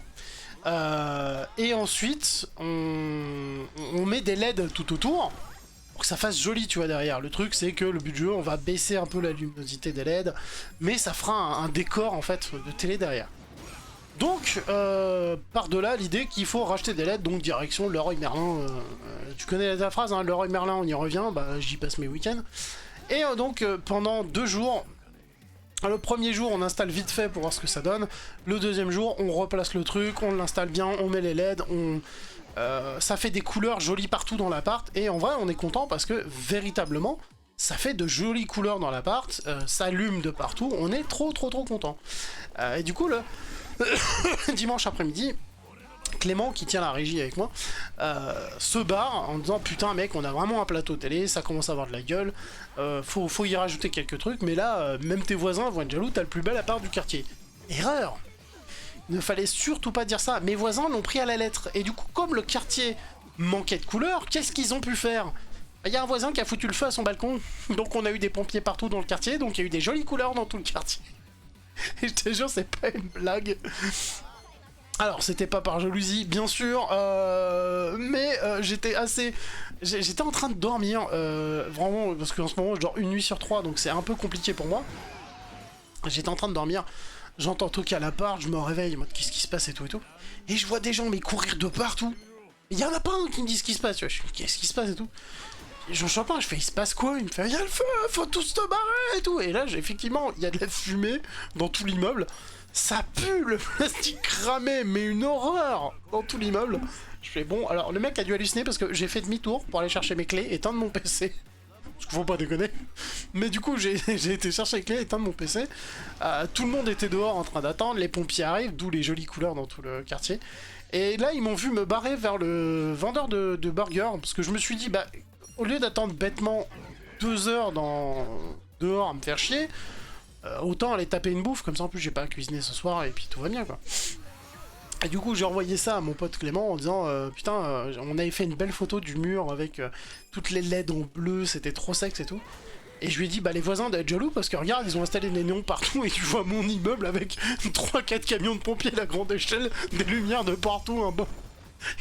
Et ensuite, on met des LED tout autour pour que ça fasse joli, tu vois, derrière. Le truc, c'est que le but du jeu, on va baisser un peu la luminosité des LED, mais ça fera un décor, en fait, de télé derrière. Donc, par-delà, l'idée qu'il faut racheter des LED, donc direction Leroy Merlin. Tu connais la phrase, hein, Leroy Merlin, on y revient, bah j'y passe mes week-ends. Et donc, pendant 2 jours... Le premier jour, on installe vite fait pour voir ce que ça donne. Le deuxième jour, on replace le truc, on l'installe bien, on met les LED, ça fait des couleurs jolies partout dans l'appart. Et en vrai, on est content parce que, véritablement, Ça fait de jolies couleurs dans l'appart, ça allume de partout, on est trop content. Et du coup, le dimanche après-midi, Clément, qui tient la régie avec moi, se barre en disant putain mec, on a vraiment un plateau télé, ça commence à avoir de la gueule, faut y rajouter quelques trucs, mais là, même tes voisins vont être jaloux, t'as le plus bel appart du quartier. Erreur! Il ne fallait surtout pas dire ça, mes voisins l'ont pris à la lettre, et du coup, comme le quartier manquait de couleurs, qu'est-ce qu'ils ont pu faire? Il y a un voisin qui a foutu le feu à son balcon, donc on a eu des pompiers partout dans le quartier, donc il y a eu des jolies couleurs dans tout le quartier. Et je te jure, c'est pas une blague. Alors, c'était pas par jalousie, bien sûr, mais j'étais assez... J'étais en train de dormir, vraiment, parce qu'en ce moment, je dors une nuit sur 3, donc c'est un peu compliqué pour moi. J'étais en train de dormir, j'entends toquer à l'appart, je me réveille, en mode qu'est-ce qui se passe et tout. Et je vois des gens, mais courir de partout. Il y en a pas un qui me dit ce qui se passe, tu vois, je suis qu'est-ce qui se passe et tout. J'en chope pas, je fais il se passe quoi? Il me fait il y a le feu, faut tous se barrer et tout. Et là, effectivement, il y a de la fumée dans tout l'immeuble. Ça pue le plastique cramé, mais une horreur dans tout l'immeuble. Je fais bon, alors le mec a dû halluciner parce que j'ai fait demi-tour pour aller chercher mes clés, éteindre mon PC. Parce qu'il faut pas déconner. Mais du coup, j'ai été chercher les clés, éteindre mon PC. Tout le monde était dehors en train d'attendre, les pompiers arrivent, d'où les jolies couleurs dans tout le quartier. Et là, ils m'ont vu me barrer vers le vendeur de burgers, parce que je me suis dit, bah, au lieu d'attendre bêtement 2 heures dehors à me faire chier, autant aller taper une bouffe, comme ça en plus j'ai pas à cuisiner ce soir et puis tout va bien quoi. Et du coup j'ai envoyé ça à mon pote Clément en disant putain on avait fait une belle photo du mur avec toutes les LED en bleu, c'était trop sexe et tout. Et je lui ai dit bah les voisins doivent être jaloux parce que regarde ils ont installé des néons partout et tu vois mon immeuble avec 3-4 camions de pompiers à la grande échelle, des lumières de partout, un bon.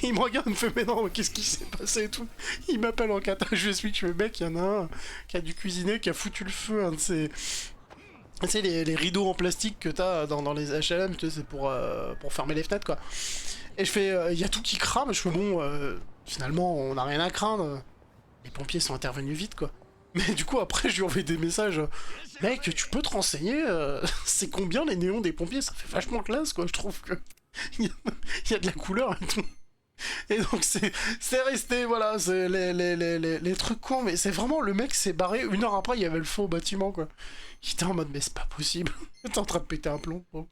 Il me regarde, il me fait mais non, qu'est-ce qui s'est passé et tout. Il m'appelle en cata, je lui explique, je fais mec, il y en a un qui a dû cuisiner, qui a foutu le feu, un de ces... Tu sais, les rideaux en plastique que t'as dans les HLM, tu sais, c'est pour fermer les fenêtres quoi. Et je fais, il y a tout qui crame, je fais bon, finalement on n'a rien à craindre. Les pompiers sont intervenus vite quoi. Mais du coup après je lui envoie des messages, mec tu peux te renseigner, c'est combien les néons des pompiers, ça fait vachement classe quoi, je trouve que... il y a de la couleur et tout. Et donc c'est resté, voilà, c'est les trucs cons, mais c'est vraiment, le mec s'est barré, 1 heure après il y avait le feu au bâtiment quoi. Il était en mode mais c'est pas possible, t'es en train de péter un plomb. Bon.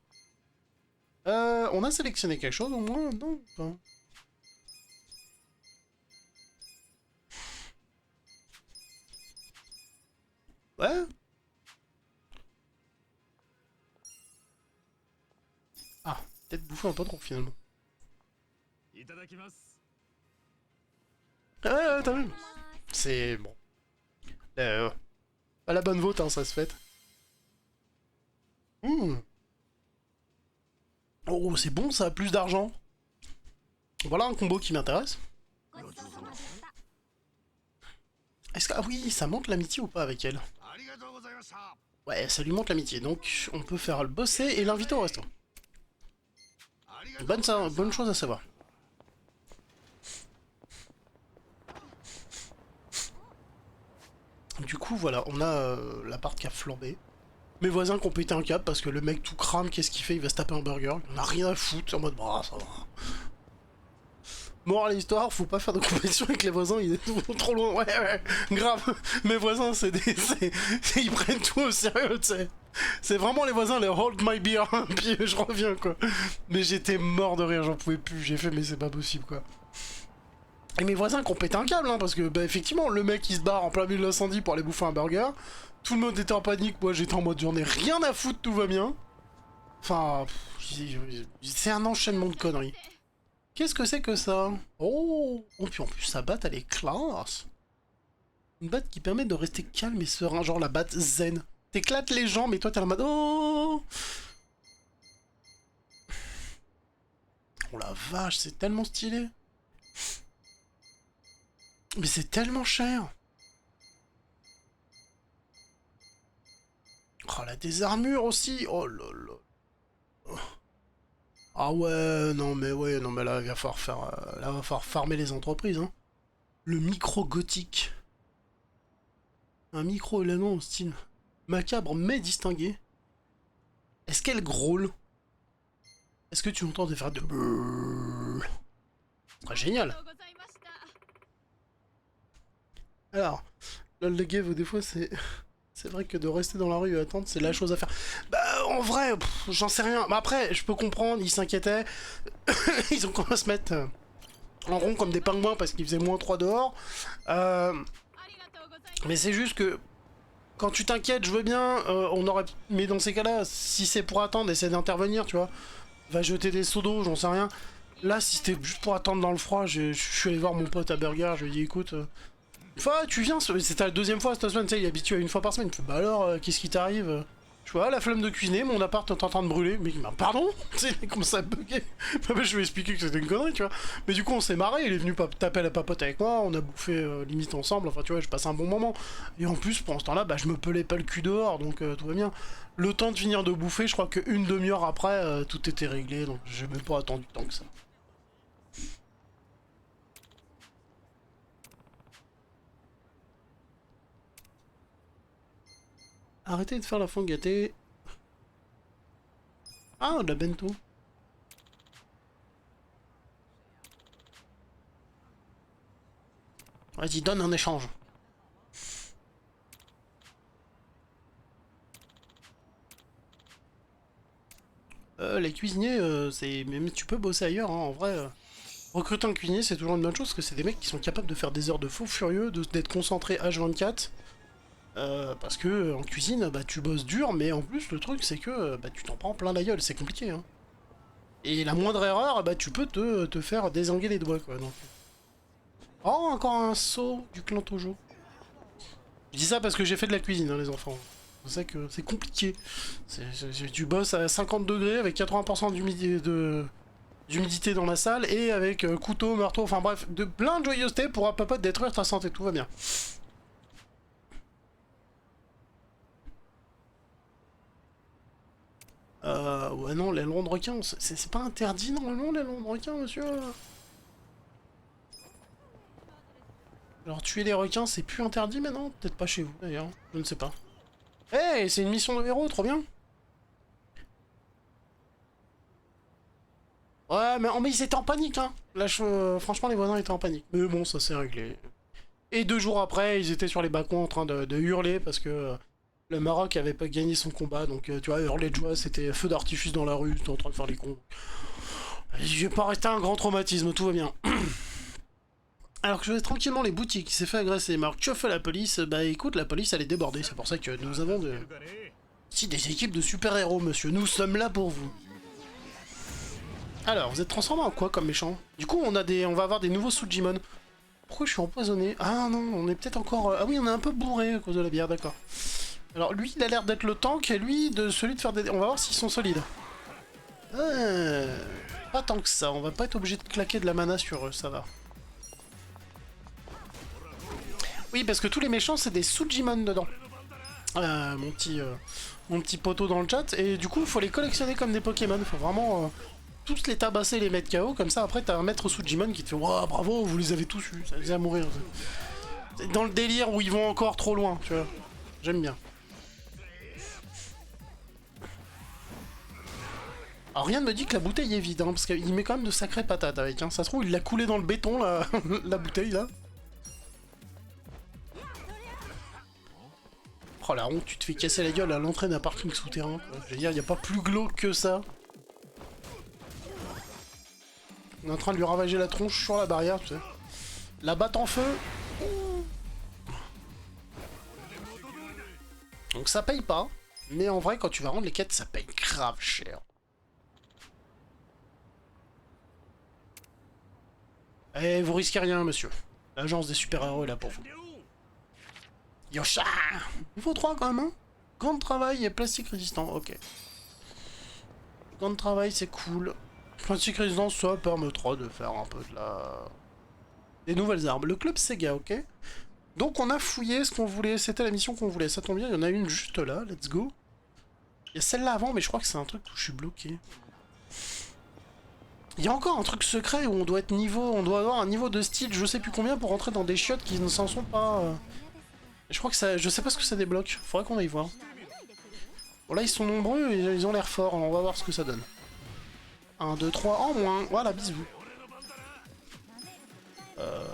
On a sélectionné quelque chose au moins? Non, pas. Ouais. Ah, peut-être bouffer un peu trop finalement. Ouais, t'as vu. C'est bon. À la bonne vote, hein, ça se fait. Oh, c'est bon, ça a plus d'argent. Voilà un combo qui m'intéresse. Est-ce que... Ah oui, ça monte l'amitié ou pas avec elle? Ouais, ça lui monte l'amitié, donc on peut faire le bosser et l'inviter au resto. Bonne chose à savoir. Du coup, voilà, on a l'appart qui a flambé. Mes voisins qui ont pété un câble parce que le mec tout crame, qu'est-ce qu'il fait? Il va se taper un burger. Il en a rien à foutre, en mode bah ça va. Morale l'histoire, faut pas faire de compétition avec les voisins, ils sont trop loin. Ouais, grave. Mes voisins, ils prennent tout au sérieux, tu sais. C'est vraiment les voisins, les hold my beer, puis je reviens quoi. Mais j'étais mort de rire, j'en pouvais plus. J'ai fait, mais c'est pas possible quoi. Et mes voisins qui ont pété un câble, hein, parce que, bah, effectivement, le mec il se barre en plein milieu de l'incendie pour aller bouffer un burger. Tout le monde était en panique, moi j'étais en mode j'en ai rien à foutre, tout va bien. Enfin, c'est un enchaînement de conneries. Qu'est-ce que c'est que ça? Oh, puis en plus sa batte elle est classe. Une batte qui permet de rester calme et serein, genre la batte zen. T'éclates les gens, mais toi t'es en mode oh. Oh la vache, c'est tellement stylé. Mais c'est tellement cher. Oh, la désarmure aussi. Oh là là. Ah ouais, non mais là il va falloir faire, là va falloir farmer les entreprises. Hein. Le micro gothique. Un micro élément au style macabre mais distingué. Est-ce qu'elle grôle? Est-ce que tu entends des faire de brrrr? Ah, génial. Alors, Lol, le game, des fois, c'est... C'est vrai que de rester dans la rue et attendre, c'est la chose à faire. Bah, en vrai, j'en sais rien. Mais après, je peux comprendre, ils s'inquiétaient. Ils ont commencé à se mettre en rond comme des pingouins parce qu'il faisait -3 dehors. Mais c'est juste que quand tu t'inquiètes, je veux bien, on aurait... Mais dans ces cas-là, si c'est pour attendre, essaie d'intervenir, tu vois. Va jeter des seaux d'eau, j'en sais rien. Là, si c'était juste pour attendre dans le froid, je suis allé voir mon pote à Burger, je lui ai dit, écoute... Enfin, tu viens, c'était la deuxième fois cette semaine, tu sais, il est habitué à une fois par semaine. Il me fait, bah alors, qu'est-ce qui t'arrive? Je vois, la flemme de cuisiner, mon appart est en train de brûler. Mais il m'a, pardon? Tu sais, il commence à bugger. Je lui ai expliqué que c'était une connerie, tu vois. Mais du coup, on s'est marré, il est venu taper la papote avec moi, on a bouffé limite ensemble, enfin, tu vois, je passe un bon moment. Et en plus, pendant ce temps-là, bah, je me pelais pas le cul dehors, donc tout va bien. Le temps de finir de bouffer, je crois qu'une demi-heure après, tout était réglé, donc j'ai même pas attendu tant que ça. Arrêtez de faire la fond gâtée. Ah, de la bento. Vas-y, donne un échange. Les cuisiniers, c'est... Mais tu peux bosser ailleurs, hein, en vrai. Recruter un cuisinier, c'est toujours une bonne chose, parce que c'est des mecs qui sont capables de faire des heures de fou furieux, d'être concentrés H24. Parce que en cuisine, bah tu bosses dur, mais en plus le truc c'est que bah, tu t'en prends plein la gueule, c'est compliqué. Hein. Et la moindre erreur, bah tu peux te faire désanguer les doigts quoi. Donc. Oh, encore un saut du clan Tojo. Je dis ça parce que j'ai fait de la cuisine, hein, les enfants. C'est ça que c'est compliqué. Tu bosses à 50 degrés avec 80% d'humidité dans la salle et avec couteau, marteau, enfin bref, plein de joyeuseté pour à peu près détruire ta santé, tout va bien. Ouais non, l'aileron de requin, c'est pas interdit normalement l'aileron de requin, monsieur. Alors tuer les requins, c'est plus interdit maintenant? Peut-être pas chez vous d'ailleurs, je ne sais pas. Eh, hey, c'est une mission de héros, trop bien. Ouais, mais ils étaient en panique, hein. Là, franchement, les voisins étaient en panique. Mais bon, ça s'est réglé. Et 2 jours après, ils étaient sur les balcons en train de hurler parce que le Maroc avait pas gagné son combat. Donc, tu vois, hurler de joie, c'était feu d'artifice dans la rue, c'était en train de faire les cons. Je vais pas rester un grand traumatisme, tout va bien. Alors que je vais tranquillement les boutiques, il s'est fait agresser. Mais alors que tu as fait la police, bah écoute, la police elle est débordée. C'est pour ça que nous avons ici des équipes de super-héros, monsieur. Nous sommes là pour vous. Alors, vous êtes transformé en quoi comme méchant? Du coup, on va avoir des nouveaux Sujimon. Pourquoi je suis empoisonné? Ah non, on est peut-être encore... Ah oui, on est un peu bourré à cause de la bière, d'accord. Alors lui, il a l'air d'être le tank, et lui, celui de faire des... On va voir s'ils sont solides. Pas tant que ça, on va pas être obligé de claquer de la mana sur eux, ça va. Oui, parce que tous les méchants, c'est des Sujimon dedans. Mon petit poteau dans le chat, et du coup, il faut les collectionner comme des Pokémon, faut vraiment... tous les tabasser et les mettre KO, comme ça après t'as un maître Sujimon qui te fait waouh bravo, vous les avez tous eu, ça les a à mourir. C'est dans le délire où ils vont encore trop loin, tu vois. J'aime bien. Alors rien ne me dit que la bouteille est vide, hein, parce qu'il met quand même de sacrées patates avec, hein. Ça se trouve il l'a coulé dans le béton, là, la bouteille, là. Oh la honte, tu te fais casser la gueule à l'entrée d'un parking souterrain, quoi. Je veux dire, y a pas plus glauque que ça. On est en train de lui ravager la tronche sur la barrière, tu sais. La batte en feu. Donc ça paye pas. Mais en vrai, quand tu vas rendre les quêtes, ça paye grave cher. Eh, vous risquez rien, monsieur. L'agence des super-héros est là pour vous. Yosha! Niveau 3 quand même, hein. Gant de travail et plastique résistant, ok. Gant de travail, c'est cool. Plastique résistant, ça permettra de faire un peu de la... des nouvelles armes. Le club Sega, ok. Donc on a fouillé ce qu'on voulait, c'était la mission qu'on voulait. Ça tombe bien, il y en a une juste là, let's go. Il y a celle-là avant, mais je crois que c'est un truc où je suis bloqué. Il y a encore un truc secret où on doit être on doit avoir un niveau de style, je sais plus combien, pour rentrer dans des chiottes qui ne s'en sont pas... Je crois que ça... Je sais pas ce que ça débloque, faudrait qu'on aille voir. Bon là ils sont nombreux et ils ont l'air forts, on va voir ce que ça donne. 1, 2, 3, en moins, voilà, bisous.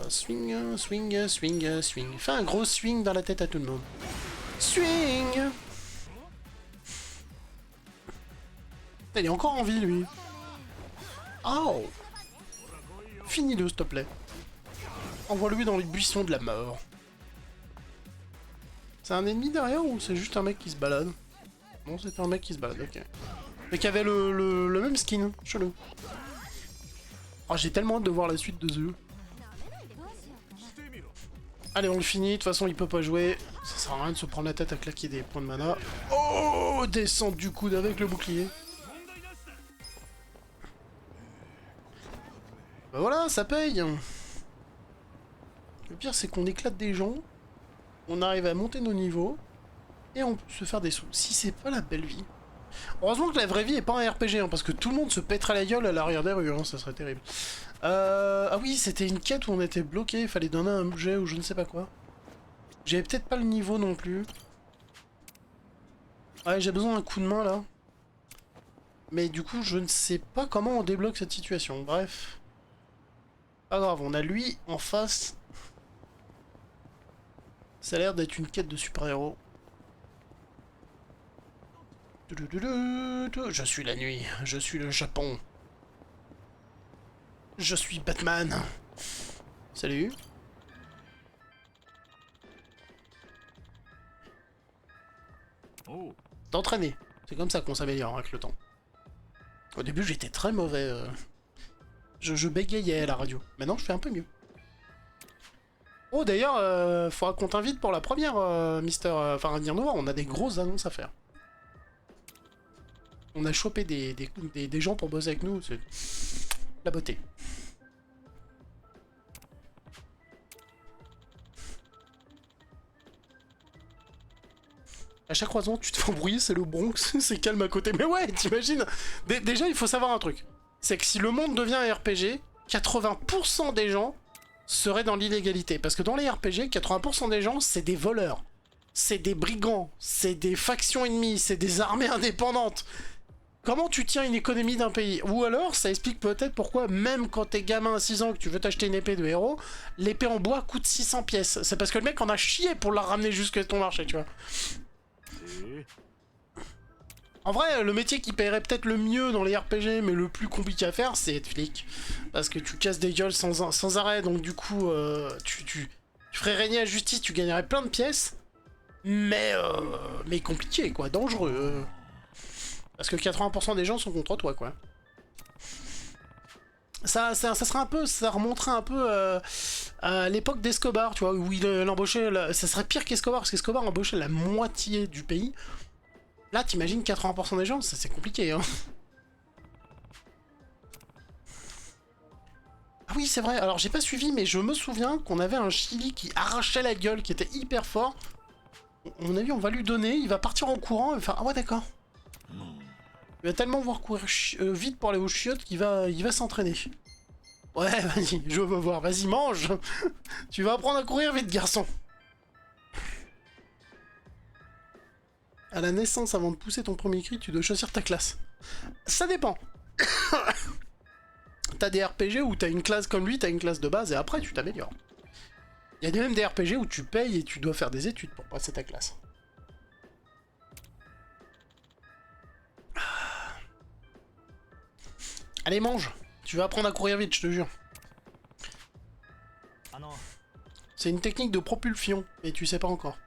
Swing, swing, swing, swing. Fais un gros swing dans la tête à tout le monde. Swing. Il est encore en vie, lui. Oh. Finis-le, s'il te plaît. Envoie-le dans les buissons de la mort. C'est un ennemi derrière ou c'est juste un mec qui se balade? Non, c'est un mec qui se balade, ok. Mais qui avait le même skin, chelou. Oh, j'ai tellement hâte de voir la suite de ce jeu. Allez, on le finit, de toute façon il peut pas jouer. Ça sert à rien de se prendre la tête à claquer des points de mana. Oh, descente du coude avec le bouclier. Bah voilà, ça paye. Le pire c'est qu'on éclate des gens, on arrive à monter nos niveaux, et on peut se faire des sous. Si c'est pas la belle vie. Heureusement que la vraie vie est pas un RPG, hein, parce que tout le monde se pèterait la gueule à l'arrière des rues, hein, ça serait terrible. Ah oui, c'était une quête où on était bloqué, il fallait donner un objet ou je ne sais pas quoi. J'avais peut-être pas le niveau non plus. Ouais, j'ai besoin d'un coup de main là. Mais du coup, je ne sais pas comment on débloque cette situation. Bref. Pas grave, on a lui en face. Ça a l'air d'être une quête de super-héros. Je suis la nuit, je suis le Japon. Je suis Batman. Salut. Oh. T'entraîner. C'est comme ça qu'on s'améliore avec le temps. Au début, j'étais très mauvais. Je bégayais à la radio. Maintenant, je fais un peu mieux. Oh, d'ailleurs, faudra qu'on t'invite pour la première, Mister... Enfin, Indien Noir, on a des grosses annonces à faire. On a chopé des gens pour bosser avec nous, c'est la beauté. À chaque croisement, tu te fais embrouiller, c'est le Bronx, c'est calme à côté. Mais ouais, t'imagines. Déjà, il faut savoir un truc. C'est que si le monde devient un RPG, 80% des gens seraient dans l'illégalité. Parce que dans les RPG, 80% des gens, c'est des voleurs. C'est des brigands. C'est des factions ennemies. C'est des armées indépendantes. Comment tu tiens une économie d'un pays? Ou alors, ça explique peut-être pourquoi, même quand t'es gamin à 6 ans que tu veux t'acheter une épée de héros, l'épée en bois coûte 600 pièces. C'est parce que le mec en a chié pour la ramener jusqu'à ton marché, tu vois. En vrai, le métier qui paierait peut-être le mieux dans les RPG, mais le plus compliqué à faire, c'est être flic. Parce que tu casses des gueules sans arrêt, donc du coup, tu ferais régner la justice, tu gagnerais plein de pièces. Mais compliqué, quoi, dangereux. Parce que 80% des gens sont contre toi, quoi. Ça serait un peu, ça remonterait un peu à l'époque d'Escobar, tu vois, où il embauchait, ça serait pire qu'Escobar, parce qu'Escobar embauchait la moitié du pays. Là, t'imagines 80% des gens, c'est compliqué, hein. Ah oui, c'est vrai, alors j'ai pas suivi, mais je me souviens qu'on avait un Chili qui arrachait la gueule, qui était hyper fort. À mon avis, on va lui donner, il va partir en courant et faire... Ah ouais, d'accord. Il va tellement voir courir vite pour aller aux chiottes qu'il va s'entraîner. Ouais, vas-y, je veux voir, vas-y, mange. Tu vas apprendre à courir vite, garçon. À la naissance, avant de pousser ton premier cri, tu dois choisir ta classe. Ça dépend. T'as des RPG où t'as une classe comme lui, t'as une classe de base, et après tu t'améliores. Il y a même des RPG où tu payes et tu dois faire des études pour passer ta classe. Allez, mange. Tu vas apprendre à courir vite, je te jure. Ah non. C'est une technique de propulsion, et tu sais pas encore.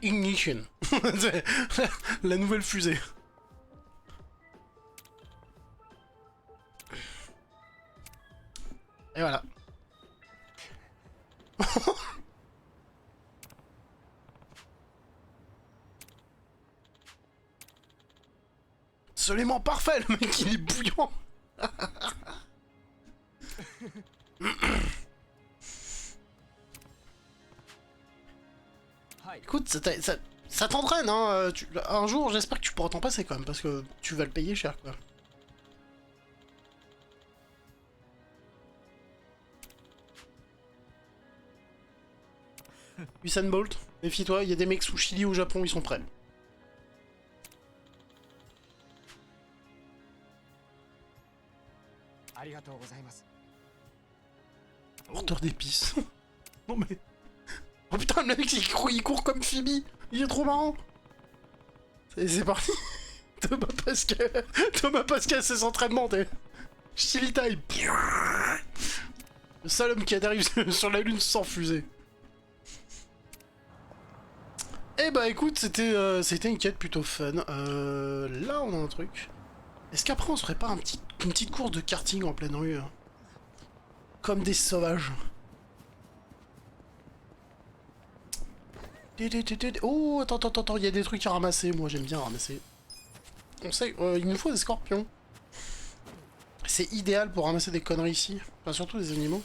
Ignition. La nouvelle fusée. Et voilà. Absolument parfait, le mec, il est bouillant. Écoute, ça t'entraîne, hein. Un jour, j'espère que tu pourras t'en passer quand même, parce que tu vas le payer cher, quoi. Usain Bolt, méfie-toi, il y a des mecs sous Chili au Japon, ils sont prêts. Porteur d'épices. Non mais... Oh putain, le mec il court comme Phoebe. Il est trop marrant. C'est parti. Thomas Pascal, ses entraînements, t'es... Chili time. Le seul homme qui arrive sur la lune sans fusée. Eh bah écoute, c'était une quête plutôt fun. Là on a un truc. Est-ce qu'après on se ferait pas une petite course de karting en pleine rue hein? Comme des sauvages. Oh, attends, il y a des trucs à ramasser. Moi, j'aime bien ramasser. On sait, il nous faut des scorpions. C'est idéal pour ramasser des conneries ici. Enfin, surtout des animaux.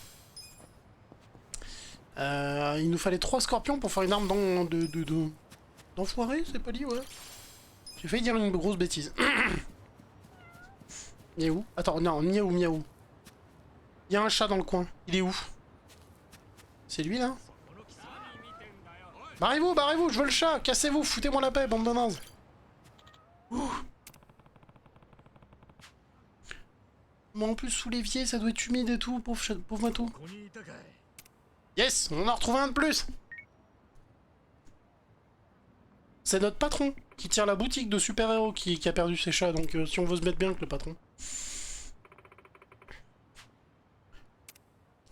Il nous fallait 3 scorpions pour faire une arme d'enfoiré, c'est pas dit, ouais. J'ai failli dire une grosse bêtise. Miaou. Attends, non, miaou. Il y a un chat dans le coin. Il est où? C'est lui, là? Barrez-vous, je veux le chat, cassez-vous, foutez-moi la paix, bande de nazes. Moi en plus sous l'évier, ça doit être humide et tout, pauvre matou. Yes, on en a retrouvé un de plus. C'est notre patron qui tient la boutique de super-héros qui a perdu ses chats, donc si on veut se mettre bien avec le patron.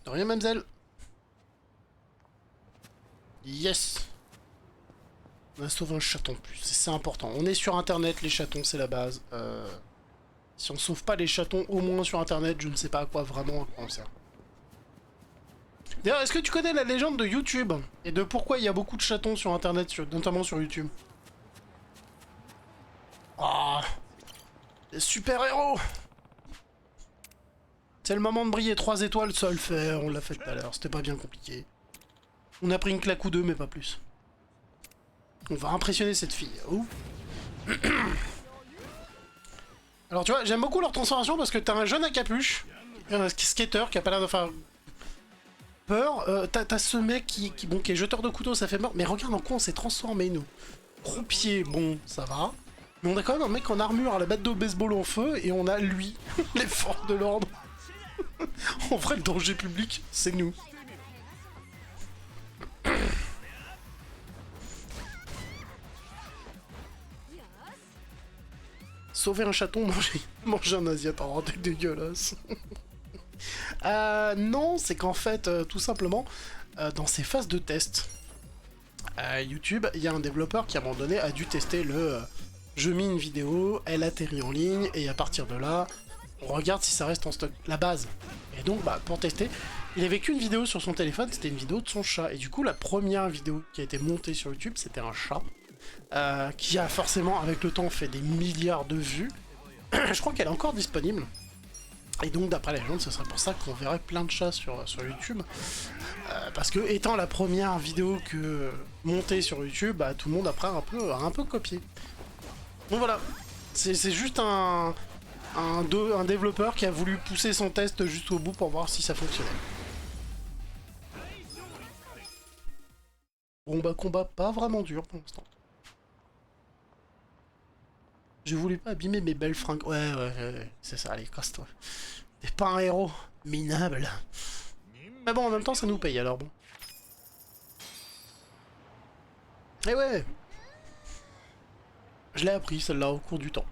De rien, mademoiselle. Yes. On a sauvé un chaton plus, c'est important. On est sur internet, les chatons c'est la base. Si on sauve pas les chatons au moins sur internet, je ne sais pas à quoi vraiment on sert. D'ailleurs, est-ce que tu connais la légende de YouTube? Et de pourquoi il y a beaucoup de chatons sur internet, notamment sur YouTube? Ah, les super-héros. C'est le moment de briller, 3 étoiles, ça le fait, on l'a fait tout à l'heure, c'était pas bien compliqué. On a pris une claque ou deux, mais pas plus. On va impressionner cette fille. Oh. Alors tu vois, j'aime beaucoup leur transformation parce que t'as un jeune à capuche, un skater qui a pas l'air de faire peur. T'as ce mec qui est jeteur de couteau, ça fait peur. Mais regarde en quoi on s'est transformé nous. Croupier, bon, ça va. Mais on a quand même un mec en armure à la batte de baseball en feu et on a lui, les forces de l'ordre. En vrai, le danger public, c'est nous. Sauver un chaton, manger un asiate, oh t'es dégueulasse. Non, c'est qu'en fait, tout simplement, dans ces phases de test, YouTube, il y a un développeur qui à un moment donné a dû tester le je mets une vidéo, elle atterrit en ligne, et à partir de là, on regarde si ça reste en stock, la base. Et donc, bah, pour tester, il avait qu'une vidéo sur son téléphone, c'était une vidéo de son chat. Et du coup, la première vidéo qui a été montée sur YouTube, c'était un chat. Qui a forcément avec le temps fait des milliards de vues. Je crois qu'elle est encore disponible. Et donc d'après la légende, ce serait pour ça qu'on verrait plein de chats sur YouTube. Parce que étant la première vidéo montée sur YouTube, bah, tout le monde après a un peu copié. Donc voilà, c'est juste un développeur qui a voulu pousser son test jusqu'au bout pour voir si ça fonctionnait. Bon bah combat pas vraiment dur pour l'instant. Je voulais pas abîmer mes belles fringues. Ouais, c'est ça, allez, casse-toi. T'es pas un héros minable. Mais bon, en même temps, ça nous paye, alors bon. Eh ouais. Je l'ai appris, celle-là, au cours du temps.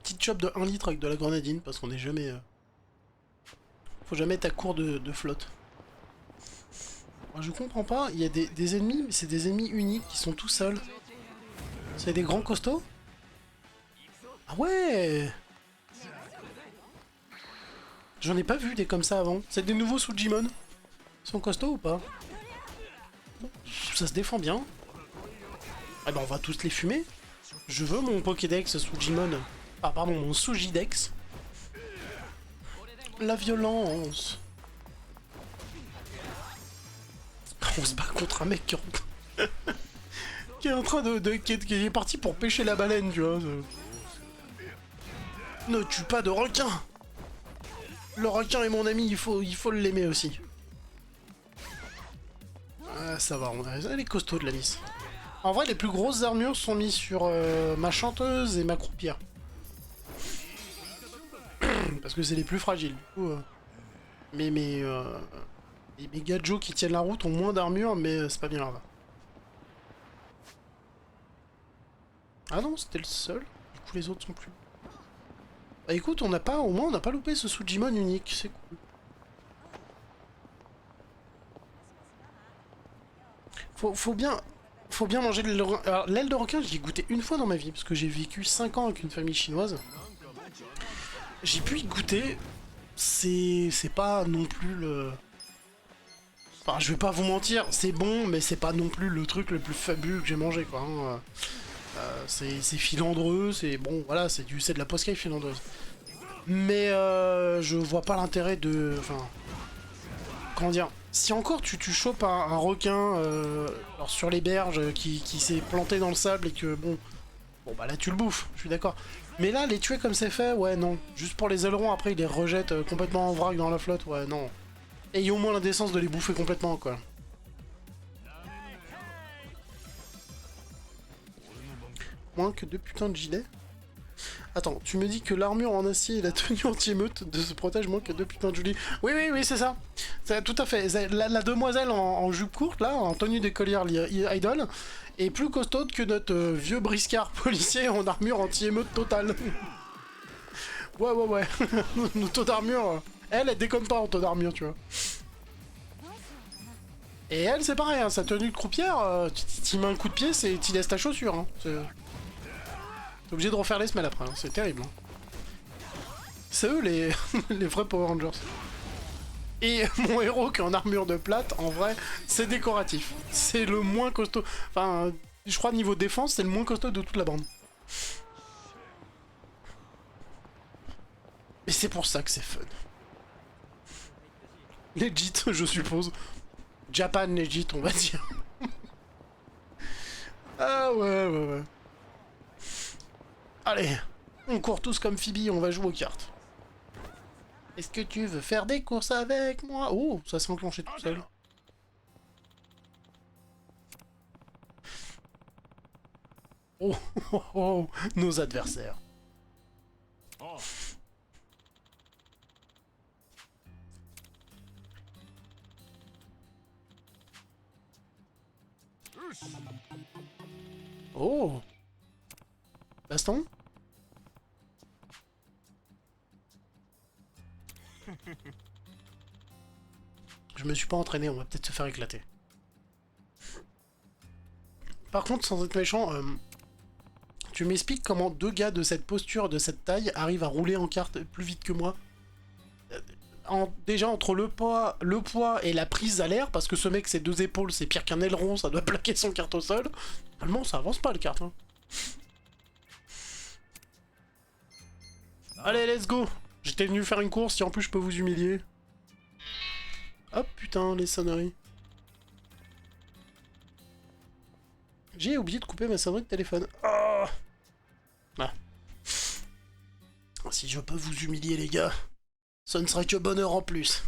Petite chope de 1 litre avec de la grenadine, parce qu'on est jamais... Faut jamais être à court de flotte. Je comprends pas, il y a des ennemis, mais c'est des ennemis uniques qui sont tout seuls. C'est des grands costauds? Ah ouais! J'en ai pas vu des comme ça avant. C'est des nouveaux Sujimon. Ils sont costauds ou pas? Ça se défend bien. Ah ben on va tous les fumer. Je veux mon Pokédex Sujimon. Ah pardon, mon Sujidex. La violence. On se bat contre un mec qui est en train qui est parti pour pêcher la baleine, tu vois. Ne tue pas de requin. Le requin est mon ami, il faut l'aimer aussi. Ah, ça va, elle est costaud de la miss. En vrai, les plus grosses armures sont mises sur ma chanteuse et ma croupière. Parce que c'est les plus fragiles. Du coup, mais les méga Joe qui tiennent la route ont moins d'armure, mais c'est pas bien grave. Ah non, c'était le seul. Du coup, les autres sont plus. Bah écoute, au moins on n'a pas loupé ce Sujimon unique, c'est cool. Faut bien, faut bien manger de l'aile de requin. Alors, l'aile de requin, j'y ai goûté une fois dans ma vie, parce que j'ai vécu 5 ans avec une famille chinoise. J'ai pu y goûter, c'est pas non plus le... Enfin, je vais pas vous mentir, c'est bon, mais c'est pas non plus le truc le plus fabuleux que j'ai mangé, quoi. Hein. C'est filandreux, c'est bon, voilà, c'est de la poscaille filandreuse. Mais je vois pas l'intérêt de... Enfin... Comment dire? Si encore tu chopes un requin alors sur les berges qui s'est planté dans le sable et que bon... Bon bah là tu le bouffes, je suis d'accord. Mais là, les tuer comme c'est fait, ouais non. Juste pour les ailerons, après ils les rejettent complètement en vrac dans la flotte, ouais non. Ayez au moins la décence de les bouffer complètement, quoi. Moins que 2 putains de gilets. Attends, tu me dis que l'armure en acier et la tenue anti-émeute se protègent moins que 2 putains de Julie. Oui, oui, oui, c'est ça. Tout à fait. La demoiselle en jupe courte, là, en tenue d'écolière idol, est plus costaude que notre vieux briscard policier en armure anti-émeute totale. Ouais, ouais, ouais. Nos taux d'armure, elle déconne pas en taux d'armure, tu vois. Et elle, c'est pareil, hein, sa tenue de croupière, tu mets un coup de pied, tu laisses ta chaussure. Hein. T'es obligé de refaire les semelles après, hein. C'est terrible. Hein. C'est eux les... les vrais Power Rangers. Et mon héros qui est en armure de plate, en vrai, c'est décoratif. C'est le moins costaud. Enfin, je crois niveau défense, c'est le moins costaud de toute la bande. Et c'est pour ça que c'est fun. Legit, je suppose. Japan legit, on va dire. Ah ouais, ouais, ouais. Allez, on court tous comme Phoebe, on va jouer aux cartes. Est-ce que tu veux faire des courses avec moi? Oh, ça s'est enclenché tout seul. Oh, oh, oh, nos adversaires. Oh. Baston? Je me suis pas entraîné, on va peut-être se faire éclater. Par contre, sans être méchant, tu m'expliques comment 2 gars de cette posture, de cette taille, arrivent à rouler en carte plus vite que moi? Déjà entre le poids et la prise à l'air, parce que ce mec, ses 2 épaules, c'est pire qu'un aileron, ça doit plaquer son carte au sol. Normalement, ça avance pas le carte. Hein. Allez, let's go! J'étais venu faire une course, si en plus je peux vous humilier. Hop, putain, les sonneries. J'ai oublié de couper ma sonnerie de téléphone. Oh ah. Si je peux vous humilier, les gars, ce ne serait que bonheur en plus.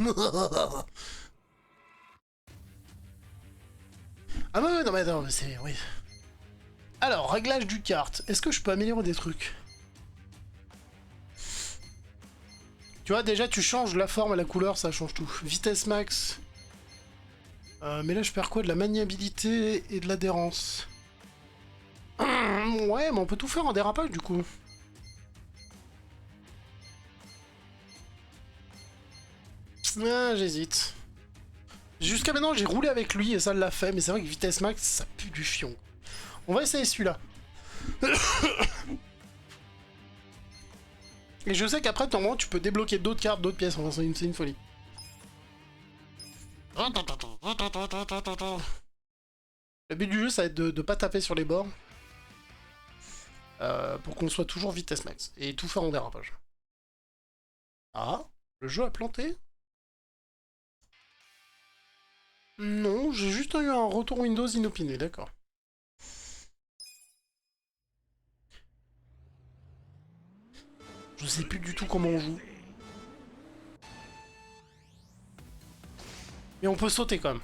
Ah ouais, non mais attends, c'est... Oui. Alors, réglage du kart. Est-ce que je peux améliorer des trucs? Tu vois, déjà, tu changes la forme et la couleur, ça change tout. Vitesse max. Mais là, je perds quoi? De la maniabilité et de l'adhérence. Ouais, mais on peut tout faire en dérapage, du coup. Ah, j'hésite. Jusqu'à maintenant, j'ai roulé avec lui et ça l'a fait, mais c'est vrai que vitesse max, ça pue du fion. On va essayer celui-là. Et je sais qu'après, normalement, tu peux débloquer d'autres cartes, d'autres pièces. Enfin, c'est une folie. Le but du jeu, ça va être de pas taper sur les bords. Pour qu'on soit toujours vitesse max. Et tout faire en dérapage. Ah, le jeu a planté? Non, j'ai juste eu un retour Windows inopiné, d'accord. Je sais plus du tout comment on joue. Mais on peut sauter quand même.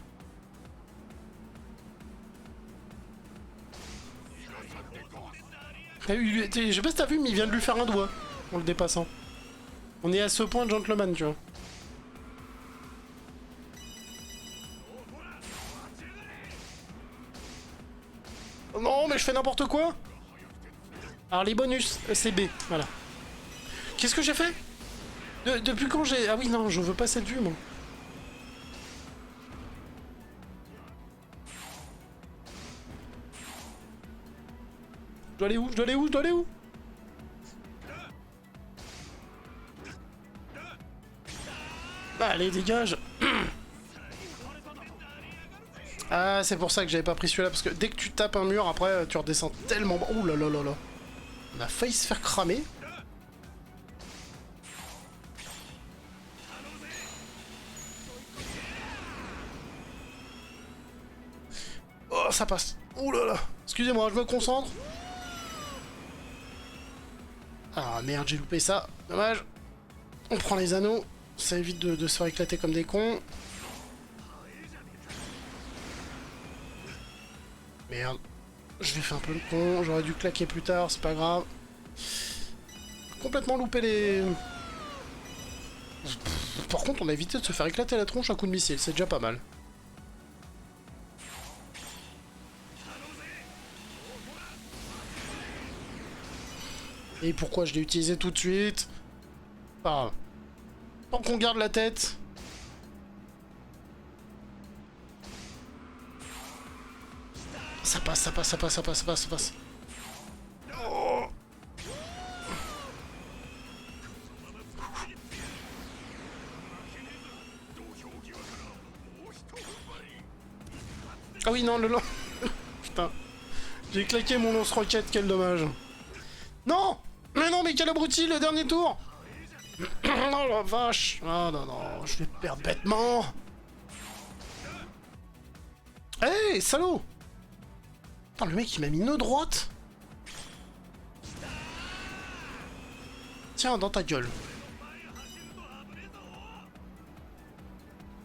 Je sais pas si t'as vu, mais il vient de lui faire un doigt en le dépassant. On est à ce point de gentleman, tu vois. Non, mais je fais n'importe quoi. Alors les bonus, c'est B, voilà. Qu'est-ce que j'ai fait depuis quand j'ai... Ah oui, non, je veux pas cette vue, moi. Je dois aller où? Je dois aller où? Je dois aller où? Allez, dégage. Ah, c'est pour ça que j'avais pas pris celui-là, parce que dès que tu tapes un mur, après, tu redescends tellement bas. Ouh là là là là. On a failli se faire cramer. Oh, ça passe. Ouh là là. Excusez-moi, je me concentre. Ah merde, j'ai loupé ça. Dommage. On prend les anneaux. Ça évite de se faire éclater comme des cons. Merde. Je l'ai fait un peu le con. J'aurais dû claquer plus tard, c'est pas grave. Complètement loupé les... Par contre, on a évité de se faire éclater la tronche à coup de missile. C'est déjà pas mal. Et pourquoi je l'ai utilisé tout de suite? Pas grave. Tant qu'on garde la tête. Ça passe, ça passe, ça passe, ça passe, ça passe, ça passe. Oh. Ah oui, non, le lance... Putain. J'ai claqué mon lance-roquette, quel dommage. Non! Mais non, mais quel abruti, le dernier tour! Oh la vache! Ah non, non, je vais perdre bêtement! Hé, hey, salaud! Putain, le mec, il m'a mis nœud droite! Tiens, dans ta gueule.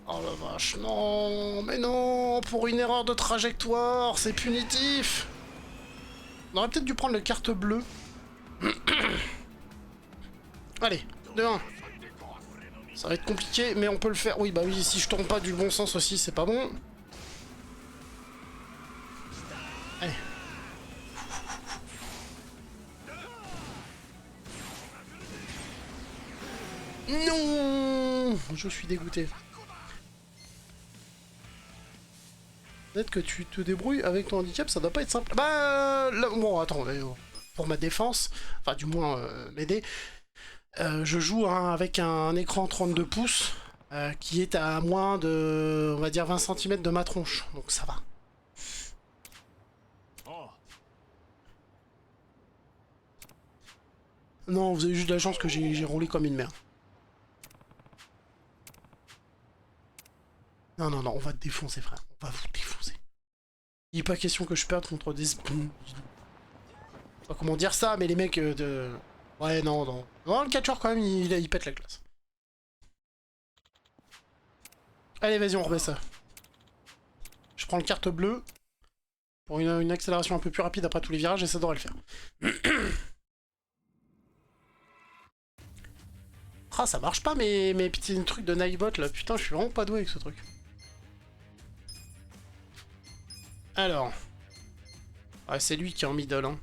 Oh la vache, non! Mais non! Pour une erreur de trajectoire, c'est punitif! On aurait peut-être dû prendre la carte bleue. Allez, 2-1. Ça va être compliqué, mais on peut le faire. Oui, bah oui, si je tourne pas du bon sens aussi, c'est pas bon. Allez. Non! Je suis dégoûté. Peut-être que tu te débrouilles avec ton handicap, ça doit pas être simple. Bah... Là, bon, attends, pour ma défense, enfin du moins m'aider, je joue avec un écran 32 pouces qui est à moins de, on va dire, 20 cm de ma tronche, donc ça va. Non, vous avez juste de la chance que j'ai roulé comme une merde. Non, non, non, on va te défoncer, frère. On va vous défoncer. Il n'est pas question que je perde contre des... Je sais pas comment dire ça, mais les mecs de... Ouais, non, non. Non, le catcheur, quand même, il pète la classe. Allez, vas-y, on remet ça. Je prends le carte bleue. Pour une accélération un peu plus rapide après tous les virages, et ça devrait le faire. Ah, ça marche pas, mes petits trucs de Nightbot, là. Putain, je suis vraiment pas doué avec ce truc. Alors. Ouais, c'est lui qui est en middle, hein.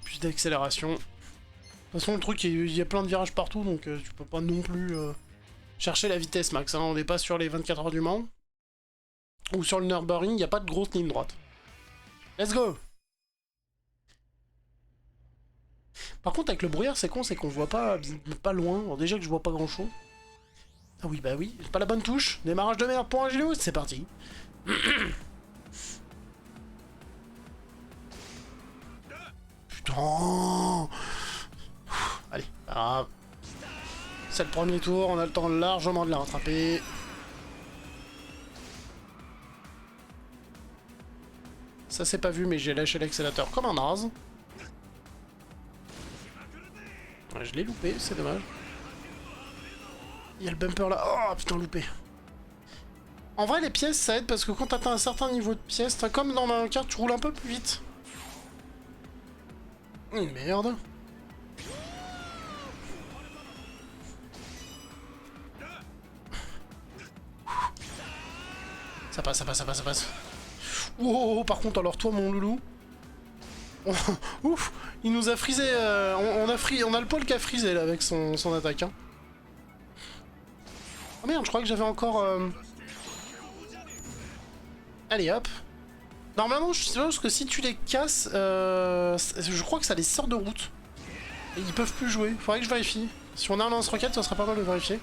Plus d'accélération. De toute façon, le truc, il y a plein de virages partout, donc tu peux pas non plus chercher la vitesse max. Hein. On n'est pas sur les 24 heures du Mans. Ou sur le Nürburgring, il n'y a pas de grosse ligne droite. Let's go! Par contre, avec le brouillard, c'est con, c'est qu'on voit pas loin. Alors déjà que je vois pas grand chose. Ah oui, bah oui, c'est pas la bonne touche. Démarrage de merde pour Angelou, c'est parti. Putain! Allez, pas grave. C'est le premier tour, on a le temps largement de la rattraper. Ça c'est pas vu, mais j'ai lâché l'accélérateur comme un naze. Ouais, je l'ai loupé, c'est dommage. Il y a le bumper là. Oh putain, loupé. En vrai, les pièces, ça aide parce que quand t'atteins un certain niveau de pièces, t'as comme dans Mario Kart, tu roules un peu plus vite. Merde. Ça passe, ça passe, ça passe, ça passe. Wow, par contre, alors toi, mon loulou... Ouf, il nous a frisé... on a le poil qui a frisé, là, avec son attaque. Hein. Oh merde, je crois que j'avais encore... Allez, hop. Normalement, je suppose que si tu les casses, je crois que ça les sort de route. Et ils peuvent plus jouer. Faudrait que je vérifie. Si on a un lance-roquette, ça serait pas mal de vérifier.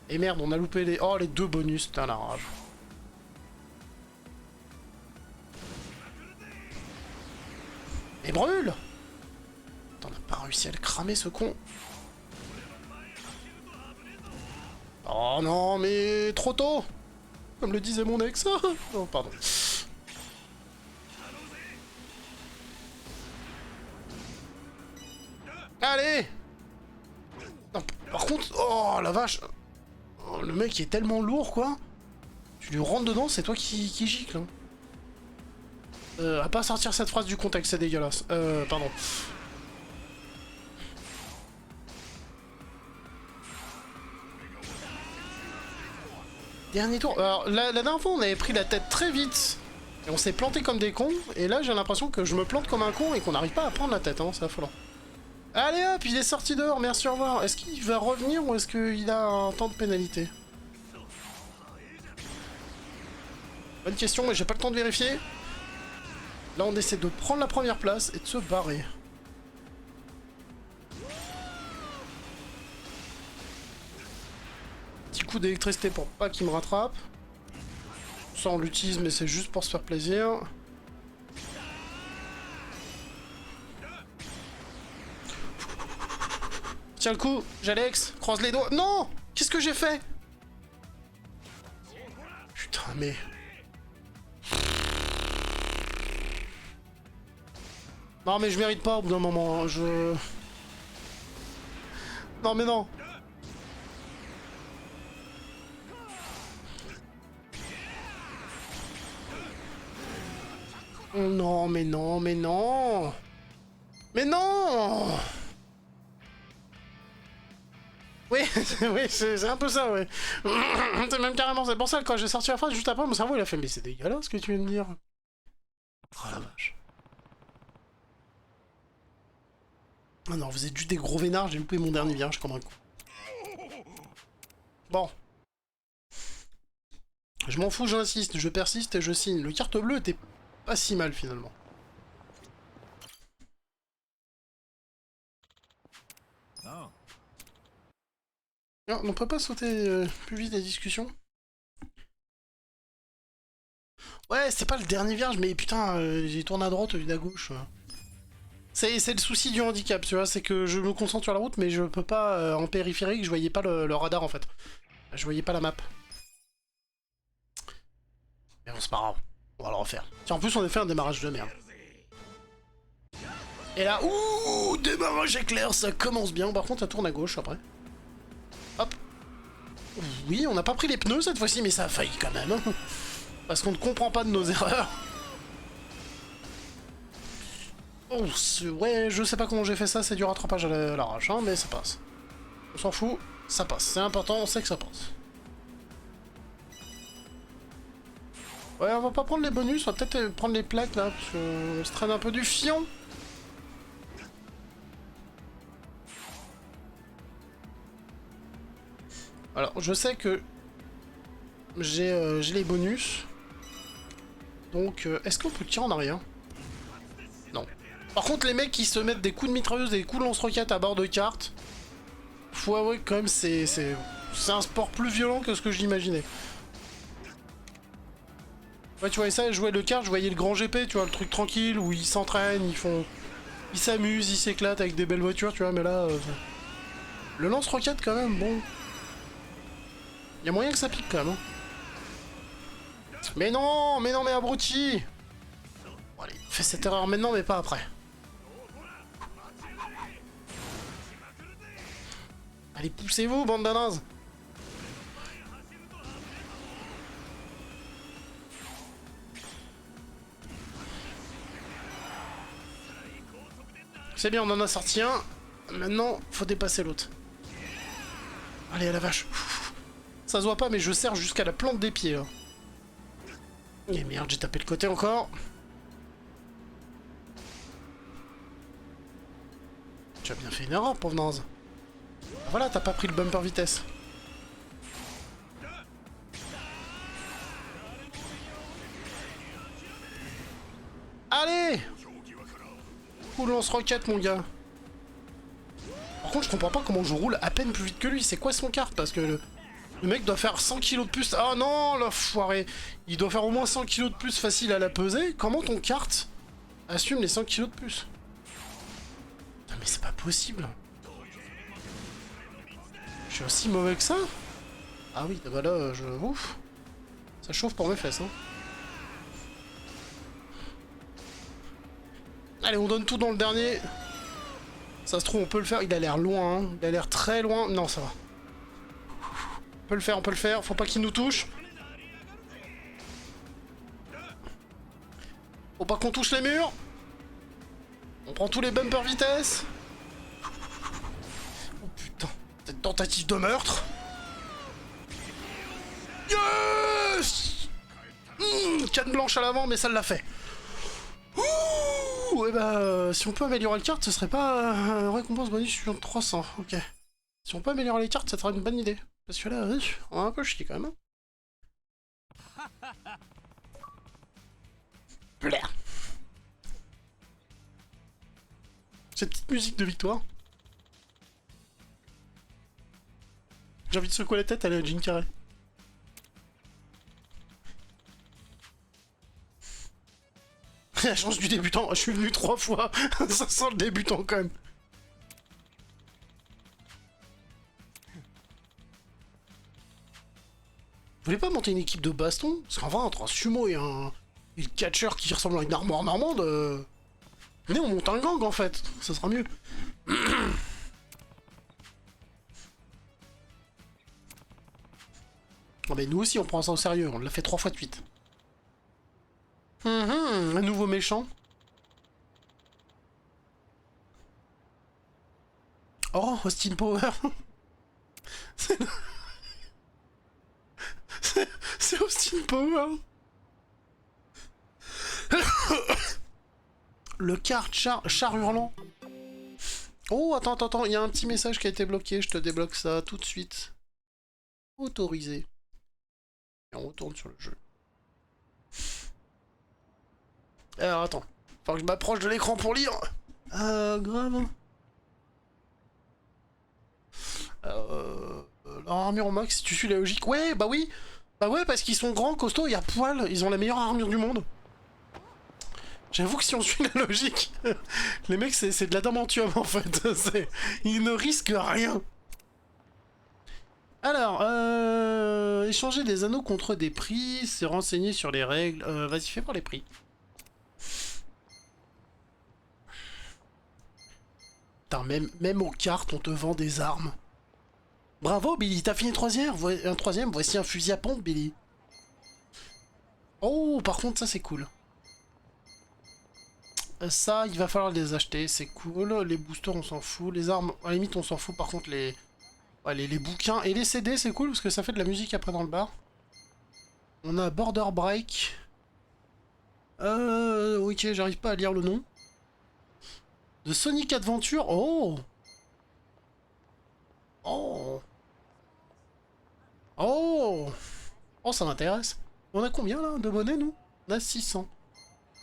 Et merde, on a loupé les... Oh, les 2 bonus. Putain, la rage. Et brûle! Putain, on n'a pas réussi à le cramer, ce con. Oh non, mais trop tôt! Comme le disait mon ex. Oh, pardon. Allez! Non, par contre... Oh, la vache! Oh, le mec est tellement lourd, quoi. Tu lui rentres dedans, c'est toi qui gicle. Hein. À pas sortir cette phrase du contexte, c'est dégueulasse. Pardon. Dernier tour. Alors, la dernière fois, on avait pris la tête très vite. Et on s'est planté comme des cons. Et là, j'ai l'impression que je me plante comme un con et qu'on n'arrive pas à prendre la tête. Hein, c'est affolant. Allez hop, il est sorti dehors, merci, au revoir. Est-ce qu'il va revenir ou est-ce qu'il a un temps de pénalité? Bonne question, mais j'ai pas le temps de vérifier. Là, on essaie de prendre la première place et de se barrer. Petit coup d'électricité pour pas qu'il me rattrape. Ça, on l'utilise, mais c'est juste pour se faire plaisir. Tiens le coup, Jalex, croise les doigts. Non! Qu'est-ce que j'ai fait? Putain, mais... Non, mais je mérite pas au bout d'un moment. Hein. Je... Non, mais non. Non, mais non, mais non. Mais non. Oui, oui, c'est un peu ça, ouais. C'est même carrément, c'est pour ça que quand j'ai sorti la phrase juste après, mon cerveau il a fait, mais c'est dégueulasse ce que tu viens de dire. Oh la vache. Ah non, vous êtes juste des gros vénards, j'ai loupé mon dernier virage comme un coup. Bon. Je m'en fous, j'insiste, je persiste et je signe. Le carte bleue était pas si mal finalement. Oh. Non, on peut pas sauter plus vite les discussions? Ouais, c'est pas le dernier virage, mais putain, j'ai tourné à droite au lieu d'à gauche. C'est le souci du handicap, tu vois, c'est que je me concentre sur la route, mais je peux pas, en périphérique, je voyais pas le radar en fait. Je voyais pas la map. Mais bon, c'est pas grave, on va le refaire. Tiens, en plus, on a fait un démarrage de merde. Et là, ouh, démarrage éclair, ça commence bien. Par contre, ça tourne à gauche après. Hop. Oui, on n'a pas pris les pneus cette fois-ci, mais ça a failli quand même. Hein. Parce qu'on ne comprend pas de nos erreurs. Oh, ouais, je sais pas comment j'ai fait ça, c'est du rattrapage à l'arrache, hein, mais ça passe. On s'en fout, ça passe. C'est important, on sait que ça passe. Ouais, on va pas prendre les bonus, on va peut-être prendre les plaques là, parce qu'on se traîne un peu du fion. Alors, je sais que j'ai les bonus. Donc, est-ce qu'on peut tirer en arrière? Non. Par contre, les mecs qui se mettent des coups de mitrailleuse et des coups de lance-roquettes à bord de cartes, faut avouer que quand même c'est un sport plus violent que ce que j'imaginais. Ouais, tu voyais ça, je jouais le kart, je voyais le grand GP, tu vois, le truc tranquille où ils s'entraînent, ils s'amusent, ils s'éclatent avec des belles voitures, tu vois, mais là... Le lance-roquette quand même, bon... Y a moyen que ça pique quand même, hein. Mais non, mais abruti! Bon, allez, fais cette erreur maintenant, mais pas après. Allez, poussez-vous, bande de nazes! C'est bien, on en a sorti un. Maintenant, faut dépasser l'autre. Allez, à la vache. Ça se voit pas, mais je serre jusqu'à la plante des pieds. Là. Et merde, j'ai tapé le côté encore. Tu as bien fait une erreur, pauvre naze. Ah, voilà, t'as pas pris le bumper vitesse. Allez! Coup lance-roquette, mon gars. Par contre, je comprends pas comment je roule à peine plus vite que lui. C'est quoi son kart? Parce que le mec doit faire 100 kilos de plus. Ah non, l'enfoiré. Il doit faire au moins 100 kilos de plus facile à la peser. Comment ton kart assume les 100 kilos de plus? Putain, mais c'est pas possible. Je suis aussi mauvais que ça? Ah oui, bah là, je... Ouf. Ça chauffe pour mes fesses, hein. Allez, on donne tout dans le dernier. Ça se trouve, on peut le faire. Il a l'air loin, hein. Il a l'air très loin. Non, ça va. On peut le faire, on peut le faire. Faut pas qu'il nous touche. Faut pas qu'on touche les murs. On prend tous les bumpers vitesse. Oh putain. Cette tentative de meurtre. Yes! Canne blanche à l'avant, mais ça l'a fait. Ouh, et bah, si on peut améliorer les cartes, ce serait pas récompense bonus sur 300. Ok. Si on peut améliorer les cartes, ça serait une bonne idée. Parce que là, on a un peu chier quand même. Blair. Cette petite musique de victoire. J'ai envie de secouer la tête, allez, Jim Carrey. La chance du débutant, je suis venu 3 fois. Ça sent le débutant quand même. Vous voulez pas monter une équipe de baston? Parce qu'en vrai, entre un sumo et le catcheur qui ressemble à une armoire normande, venez, on monte un gang en fait, ça sera mieux. Oh, mais nous aussi on prend ça au sérieux, on l'a fait 3 fois de suite. Un nouveau méchant. Oh, Austin Power. C'est Austin Power. Le kart char hurlant. Oh, attends, il y a un petit message qui a été bloqué, je te débloque ça tout de suite. Autorisé. Et on retourne sur le jeu. Alors attends, faut que je m'approche de l'écran pour lire. Grave. Leur armure au max, si tu suis la logique. Ouais, bah oui. Bah ouais, parce qu'ils sont grands, costauds, il y a poil, ils ont la meilleure armure du monde. J'avoue que si on suit la logique, les mecs c'est de l'adamantium en fait. Ils ne risquent rien. Alors, échanger des anneaux contre des prix, se renseigner sur les règles. Vas-y, fais pour les prix. Putain, même aux cartes, on te vend des armes. Bravo, Billy, t'as fini un troisième, voici un fusil à pompe, Billy. Oh, par contre, ça c'est cool. Ça, il va falloir les acheter, c'est cool. Les boosters, on s'en fout. Les armes, à la limite, on s'en fout. Par contre, les bouquins et les CD, c'est cool parce que ça fait de la musique après dans le bar. On a Border Break. Ok, j'arrive pas à lire le nom. De Sonic Adventure. Oh! Oh! Oh! Oh, ça m'intéresse. On a combien là de monnaie, nous? On a 600.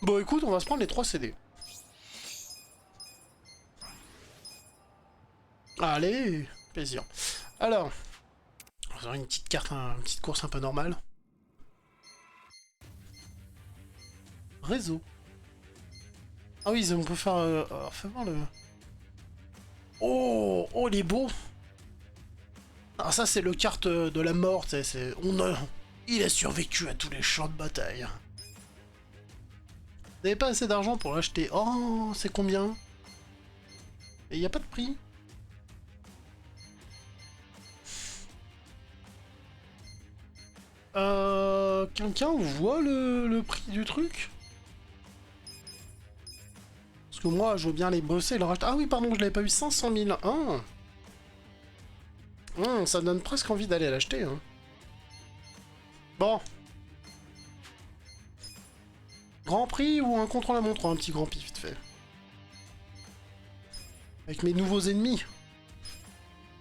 Bon, écoute, on va se prendre les 3 CD. Allez, plaisir. Alors, on va faire une petite carte, une petite course un peu normale. Réseau. Ah oui, on peut faire... alors, fais voir le... Oh, oh, il est beau. Alors ça, c'est le carte de la mort, il a survécu à tous les champs de bataille. Vous n'avez pas assez d'argent pour l'acheter. Oh, c'est combien? Et il n'y a pas de prix. Quelqu'un voit le prix du truc? Parce que moi, je veux bien les bosser et leur acheter. Ah oui, pardon, je l'avais pas eu 500 000. Ça donne presque envie d'aller l'acheter. Hein. Bon. Grand prix ou un contre-la-montre, un petit grand prix vite fait. Avec mes nouveaux ennemis.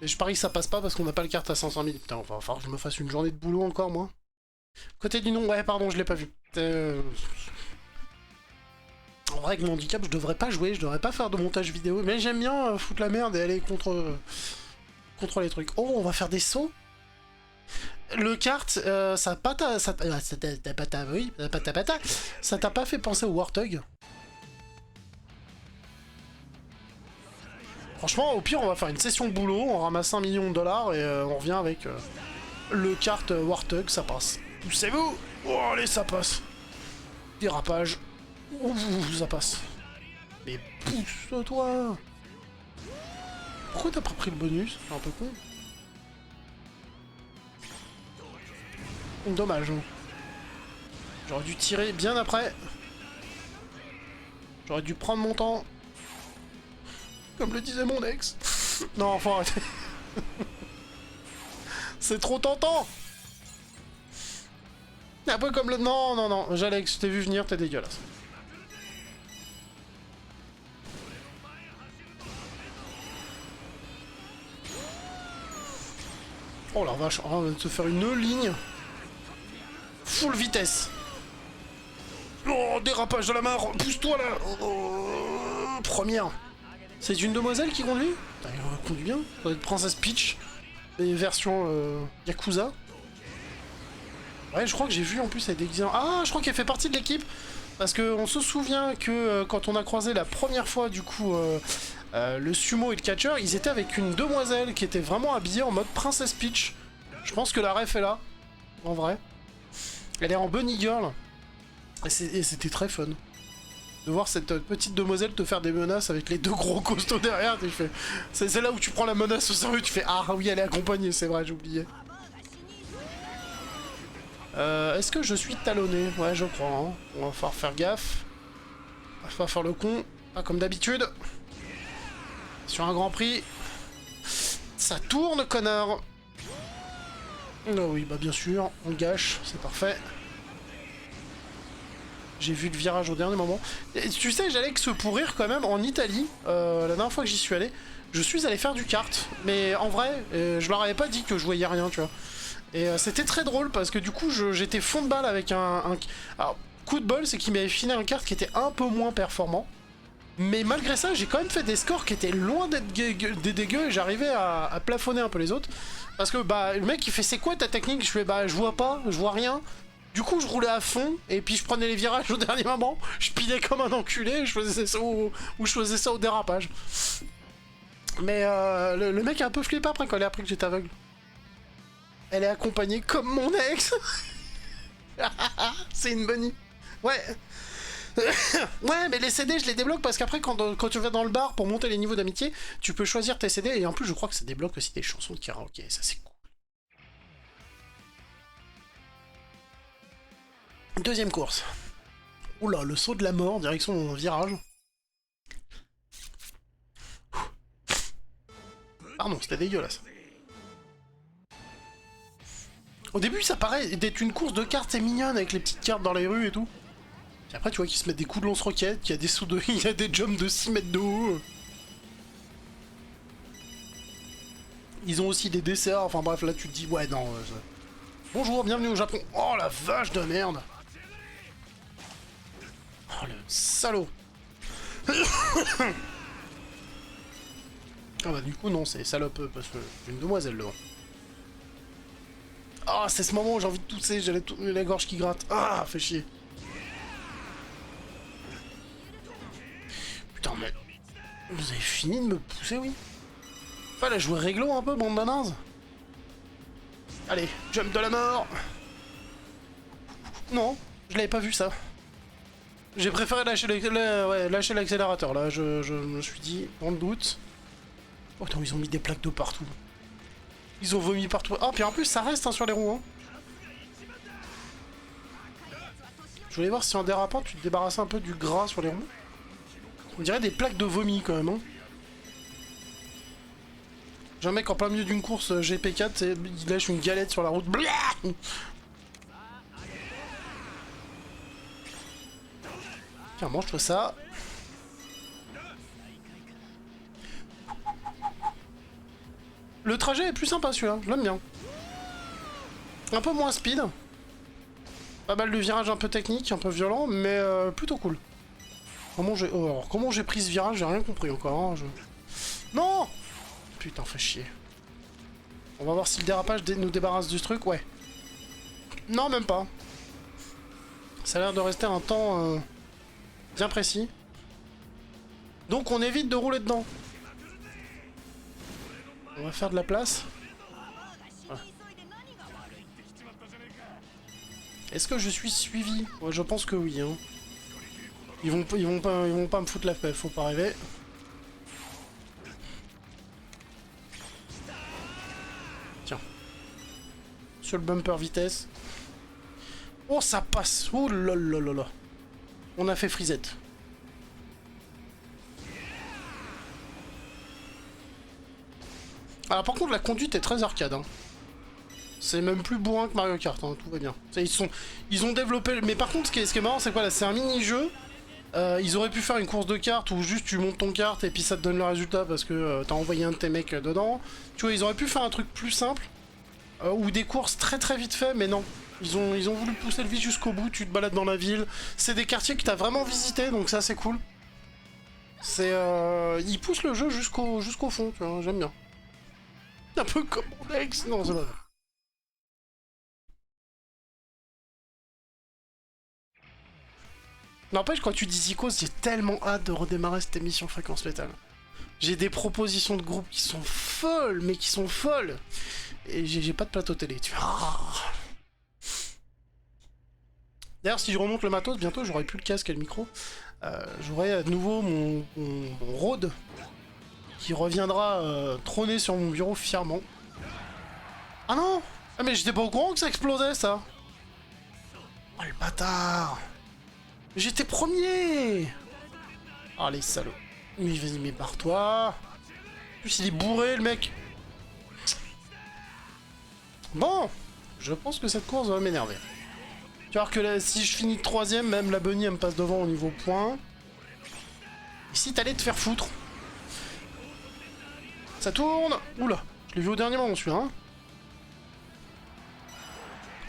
Et je parie que ça passe pas parce qu'on n'a pas le carte à 500 000. Putain, va falloir que je me fasse une journée de boulot encore, moi. Côté du nom, ouais, pardon, je l'ai pas vu. En vrai, avec mon handicap, je devrais pas jouer, je devrais pas faire de montage vidéo. Mais j'aime bien foutre la merde et aller contre les trucs. Oh, on va faire des sauts. Le kart, ça t'a pas fait penser au Warthog? Franchement, au pire, on va faire une session boulot, on ramasse 1 million de dollars et on revient avec le kart Warthog, ça passe. Poussez-vous! Oh, allez, ça passe. Dérapage. Ouh, ça passe. Mais pousse-toi! Pourquoi t'as pas pris le bonus? C'est un peu con. Dommage. Hein. J'aurais dû tirer bien après. J'aurais dû prendre mon temps. Comme le disait mon ex. Non, faut arrêter. C'est trop tentant. Un peu comme le... Non, non, non. Jalex, je t'ai vu venir, t'es dégueulasse. Oh la vache, on va se faire une ligne. Full vitesse. Oh, dérapage de la mort. Pousse-toi là. Oh, première. C'est une demoiselle qui conduit? Elle conduit bien. Ça doit être Princesse Peach. Et version Yakuza. Ouais, je crois que j'ai vu en plus elle est déguisée. Ah, je crois qu'elle fait partie de l'équipe. Parce qu'on se souvient que quand on a croisé la première fois du coup le sumo et le catcher, ils étaient avec une demoiselle qui était vraiment habillée en mode Princesse Peach. Je pense que la ref est là. En vrai. Elle est en bunny girl. Et c'était très fun. De voir cette petite demoiselle te faire des menaces avec les deux gros costauds derrière. C'est là où tu prends la menace au sérieux. Tu fais ah oui, elle est accompagnée, c'est vrai, j'ai oublié. Est-ce que je suis talonné? Ouais, je crois. Hein. On va falloir faire gaffe. On va falloir faire le con. Pas comme d'habitude. Sur un grand prix. Ça tourne, connard. Oh oui, bah bien sûr. On gâche, c'est parfait. J'ai vu le virage au dernier moment. Et tu sais, j'allais que se pourrir quand même en Italie. La dernière fois que j'y suis allé, je suis allé faire du kart. Mais en vrai, je leur avais pas dit que je voyais rien, tu vois. Et c'était très drôle parce que du coup, j'étais fond de balle avec un... Alors, coup de bol, c'est qu'il m'avait filé un kart qui était un peu moins performant. Mais malgré ça, j'ai quand même fait des scores qui étaient loin d'être des dégueux et j'arrivais à plafonner un peu les autres. Parce que bah, le mec il fait c'est quoi ta technique? Je fais bah je vois pas, je vois rien. Du coup, je roulais à fond, et puis je prenais les virages au dernier moment, je pilais comme un enculé, je faisais ça je faisais ça au dérapage. Mais le mec est un peu flippé après quand il a appris que j'étais aveugle. Elle est accompagnée comme mon ex. C'est une bonne... Ouais. Ouais, mais les CD, je les débloque parce qu'après, quand tu vas dans le bar pour monter les niveaux d'amitié, tu peux choisir tes CD, et en plus, je crois que ça débloque aussi des chansons de karaoké, ça c'est cool. Deuxième course. Oula, le saut de la mort, direction virage. Pardon, c'était dégueulasse. Au début, ça paraît d'être une course de cartes, c'est mignonne avec les petites cartes dans les rues et tout. Et après, tu vois qu'ils se mettent des coups de lance-roquettes, qu'il y a des sauts de... il y a des jumps de 6 mètres de haut. Ils ont aussi des DCA, enfin bref, là tu te dis, ouais, non... Bonjour, bienvenue au Japon. Oh la vache de merde. Oh le salaud. Ah bah du coup non, c'est salope parce que j'ai une demoiselle devant. Ah, c'est ce moment où j'ai envie de tousser, j'ai la gorge qui gratte. Ah, fait chier. Putain mais... Vous avez fini de me pousser, oui? Fallait jouer réglo un peu, bande de nazes. Allez, jump de la mort. Non, je l'avais pas vu ça. J'ai préféré lâcher l'accélérateur, là, je me suis dit, dans le doute. Oh putain, ils ont mis des plaques de partout. Ils ont vomi partout. Ah, puis en plus, ça reste hein, sur les roues. Hein. Je voulais voir si en dérapant, tu te débarrassais un peu du gras sur les roues. On dirait des plaques de vomi quand même. Hein. J'ai un mec en plein milieu d'une course GP4, il lâche une galette sur la route. Tiens, mange-toi ça. Le trajet est plus sympa celui-là, je l'aime bien. Un peu moins speed. Pas mal de virages un peu techniques, un peu violents, mais plutôt cool. Comment j'ai pris ce virage, j'ai rien compris encore. Hein, Non. Putain, fait chier. On va voir si le dérapage nous débarrasse du truc, ouais. Non, même pas. Ça a l'air de rester un temps bien précis. Donc on évite de rouler dedans. On va faire de la place. Voilà. Est-ce que je suis suivi? Ouais, je pense que oui. Hein. Ils vont pas me foutre la paix, faut pas rêver. Tiens. Sur le bumper vitesse. Oh, ça passe. Oh là là là là. On a fait frisette. Alors par contre la conduite est très arcade. Hein. C'est même plus bourrin que Mario Kart, hein, tout va bien. Ils ont développé... Mais par contre ce qui est marrant c'est quoi là? C'est un mini-jeu. Ils auraient pu faire une course de cartes où juste tu montes ton carte et puis ça te donne le résultat parce que t'as envoyé un de tes mecs dedans. Tu vois, ils auraient pu faire un truc plus simple. Ou des courses très très vite fait, mais non. Ils ont voulu pousser le vice jusqu'au bout, tu te balades dans la ville. C'est des quartiers que t'as vraiment visités, donc ça c'est cool. Ils poussent le jeu jusqu'au fond, tu vois, j'aime bien. Un peu comme mon ex, non c'est pas vrai. N'empêche, quand tu dis Zikos, j'ai tellement hâte de redémarrer cette émission Fréquence Métal. J'ai des propositions de groupe qui sont folles, mais qui sont folles. Et j'ai pas de plateau télé, tu vois. D'ailleurs, si je remonte le matos, bientôt j'aurai plus le casque et le micro. J'aurai à nouveau mon Rode qui reviendra trôner sur mon bureau fièrement. Ah non! Ah mais j'étais pas au courant que ça explosait ça! Oh le bâtard! J'étais premier! Oh les salauds! Mais vas-y, mais barre-toi! En plus il est bourré le mec! Bon! Je pense que cette course va m'énerver. Tu vois que là, si je finis 3ème, même la Bunny elle me passe devant au niveau point. Et si t'allais te faire foutre? Ça tourne! Oula! Je l'ai vu au dernier moment celui-là. Hein.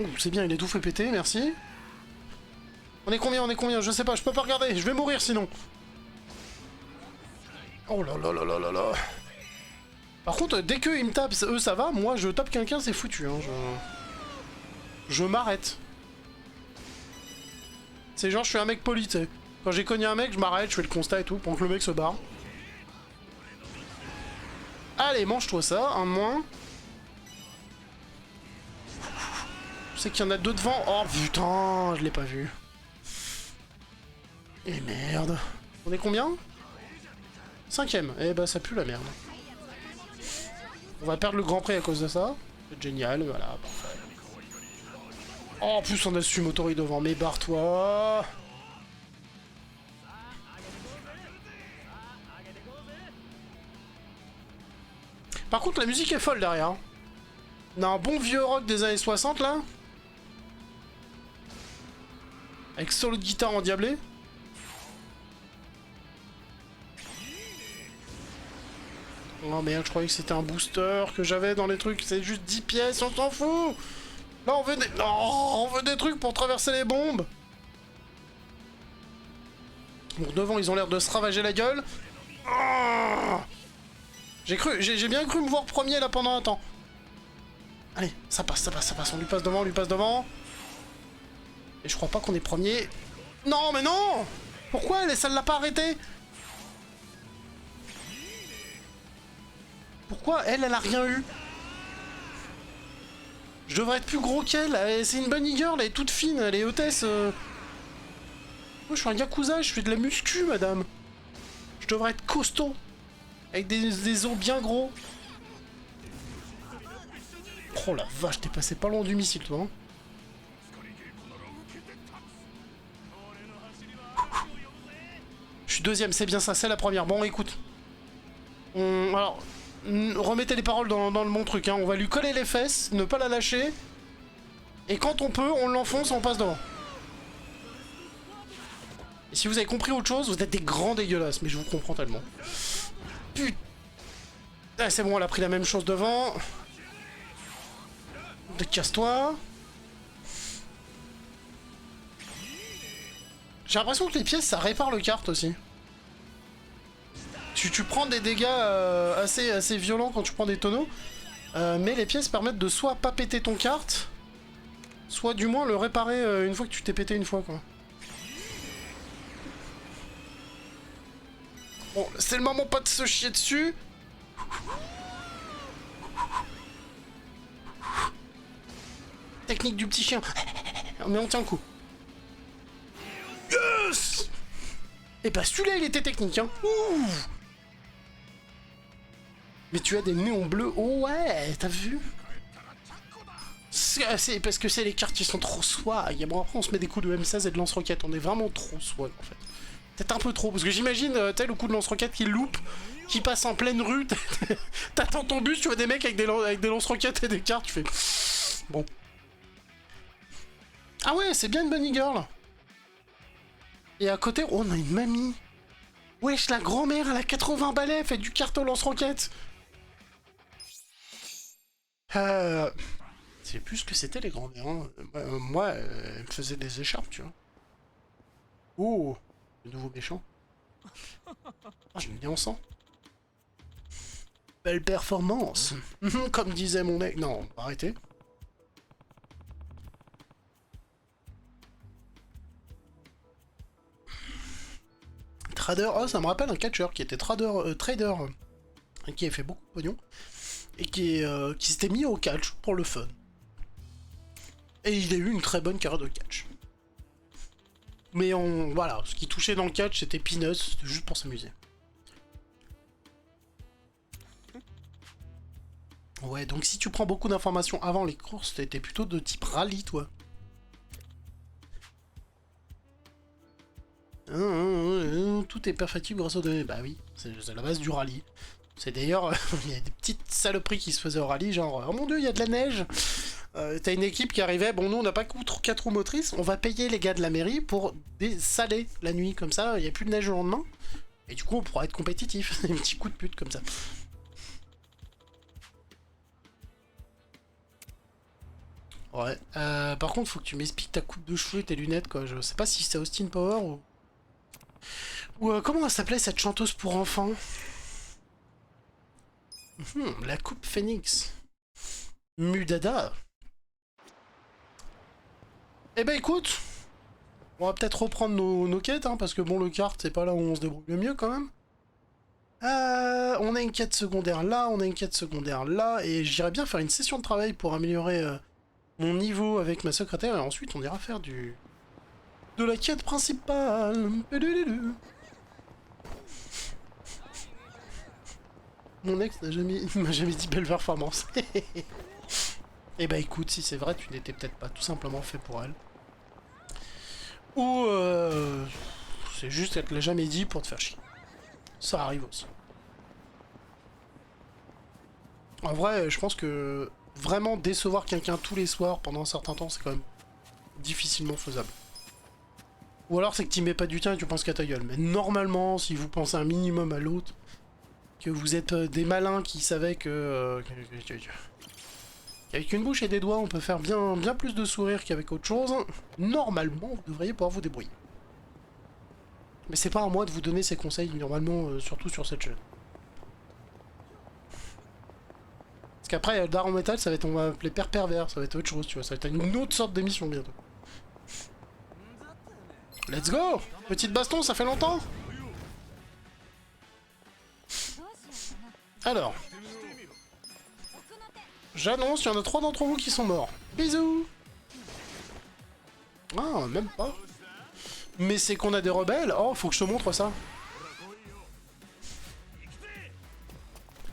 Oh, c'est bien, il est tout fait péter, merci. On est combien? On est combien? Je sais pas, je peux pas regarder, je vais mourir sinon. Oh là là là là là là. Par contre, dès qu'ils me tapent, eux ça va, moi je tape quelqu'un, c'est foutu. Hein. Je m'arrête. C'est genre, je suis un mec poli, tu sais. Quand j'ai cogné un mec, je m'arrête, je fais le constat et tout, pendant que le mec se barre. Allez, mange-toi ça, un de moins. Je sais qu'il y en a deux devant. Oh putain, je l'ai pas vu. Et merde. On est combien? 5ème. Eh bah ça pue la merde. On va perdre le Grand Prix à cause de ça. C'est génial, voilà, parfait. Oh, en plus on a su Motori devant, mais barre-toi. Par contre la musique est folle derrière. On a un bon vieux rock des années 60 là. Avec solo de guitare endiablé. Oh merde, je croyais que c'était un booster que j'avais dans les trucs. C'est juste 10 pièces, on s'en fout. Là on veut des... Non, on veut des trucs pour traverser les bombes. Bon, devant ils ont l'air de se ravager la gueule. Oh, j'ai bien cru me voir premier là pendant un temps. Allez, ça passe, ça passe, ça passe. On lui passe devant, on lui passe devant. Et je crois pas qu'on est premier. Non, mais non! Pourquoi ça l'a pas arrêté? Pourquoi elle a rien eu? Je devrais être plus gros qu'elle. C'est une bunny girl, elle est toute fine, elle est hôtesse. Moi, je suis un yakuza, je fais de la muscu, madame. Je devrais être costaud. Avec des os bien gros. Oh la vache, t'es passé pas loin du missile, toi. Hein. Je Je suis deuxième, c'est bien ça, c'est la première. Bon, écoute. Alors, remettez les paroles dans le bon truc. Hein. On va lui coller les fesses, ne pas la lâcher. Et quand on peut, on l'enfonce, on passe devant. Et si vous avez compris autre chose, vous êtes des grands dégueulasses. Mais je vous comprends tellement. Putain. Ah, c'est bon, elle a pris la même chose devant. Casse-toi. J'ai l'impression que les pièces, ça répare le kart aussi. Tu prends des dégâts assez violents quand tu prends des tonneaux. Mais les pièces permettent de soit pas péter ton kart, soit du moins le réparer une fois que tu t'es pété une fois, quoi. Bon, c'est le moment pas de se chier dessus. Technique du petit chien. Mais on tient le coup. Yes! Et bah celui-là, il était technique, hein. Ouh! Mais tu as des néons bleus. Oh ouais, t'as vu? C'est parce que c'est les cartes qui sont trop swag. Bon, après, on se met des coups de M16 et de lance-roquette. On est vraiment trop swag, en fait. Peut-être un peu trop, parce que j'imagine, tel le coup de lance-roquette qui loupe, qui passe en pleine rue. T'attends ton bus, tu vois des mecs avec des lance-roquettes et des cartes, tu fais... Bon. Ah ouais, c'est bien une bunny girl. Et à côté, oh, on a une mamie. Wesh, la grand-mère, elle a 80 balais, elle fait du kart au lance-roquette. Je sais plus ce que c'était les grand-mères. Hein. Moi, elle me faisait des écharpes, tu vois. Oh, le nouveau méchant. Ah, je me dis on sent. Belle performance. Comme disait mon mec. Non, arrêtez. Trader, oh ça me rappelle un catcheur qui était trader, qui a fait beaucoup de pognon et qui s'était mis au catch pour le fun. Et il a eu une très bonne carrière de catch. Mais voilà, ce qui touchait dans le catch c'était peanuts, c'était juste pour s'amuser. Ouais, donc si tu prends beaucoup d'informations avant les courses, t'étais plutôt de type rallye, toi. Tout est perfectible grâce aux données. Bah oui, c'est la base du rallye. C'est d'ailleurs, il y a des petites saloperies qui se faisaient au rallye, genre, oh mon dieu, il y a de la neige. T'as une équipe qui arrivait, bon nous on n'a pas 4 roues motrices, on va payer les gars de la mairie pour dessaler la nuit, comme ça, il n'y a plus de neige le lendemain. Et du coup on pourra être compétitif, des petits coups de pute comme ça. Ouais, par contre faut que tu m'expliques ta coupe de cheveux et tes lunettes quoi, je sais pas si c'est Austin Power ou... comment elle s'appelait cette chanteuse pour enfants? La coupe Phoenix. Mudada. Eh ben écoute, on va peut-être reprendre nos quêtes, hein, parce que bon le kart c'est pas là où on se débrouille le mieux quand même. On a une quête secondaire là, on a une quête secondaire là, et j'irais bien faire une session de travail pour améliorer mon niveau avec ma secrétaire, et ensuite on ira faire de la quête principale. Mon ex m'a jamais dit belle performance. Et bah écoute, si c'est vrai, tu n'étais peut-être pas tout simplement fait pour elle. Ou c'est juste qu'elle te l'a jamais dit pour te faire chier. Ça arrive aussi. En vrai, je pense que vraiment décevoir quelqu'un tous les soirs pendant un certain temps, c'est quand même difficilement faisable. Ou alors c'est que tu mets pas du tien et tu penses qu'à ta gueule. Mais normalement, si vous pensez un minimum à l'autre, que vous êtes des malins qui savaient que... Avec une bouche et des doigts, on peut faire bien plus de sourires qu'avec autre chose. Normalement, vous devriez pouvoir vous débrouiller. Mais c'est pas à moi de vous donner ces conseils, normalement, surtout sur cette chaîne. Parce qu'après, Daron Metal, ça va être, on va appeler Père Pervers, ça va être autre chose, tu vois, ça va être une autre sorte d'émission bientôt. Let's go! Petite baston, ça fait longtemps! Alors... J'annonce, il y en a 3 d'entre vous qui sont morts. Bisous! Ah, même pas. Mais c'est qu'on a des rebelles? Oh, faut que je te montre ça.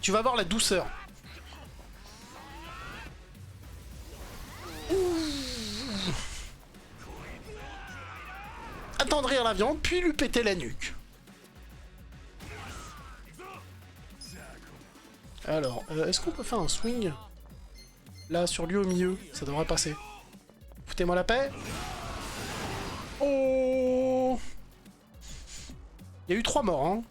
Tu vas voir la douceur. Attendrir la viande, puis lui péter la nuque. Alors, est-ce qu'on peut faire un swing? Là, sur lui au milieu, ça devrait passer. Foutez-moi la paix. Oh! Il y a eu 3 morts, hein.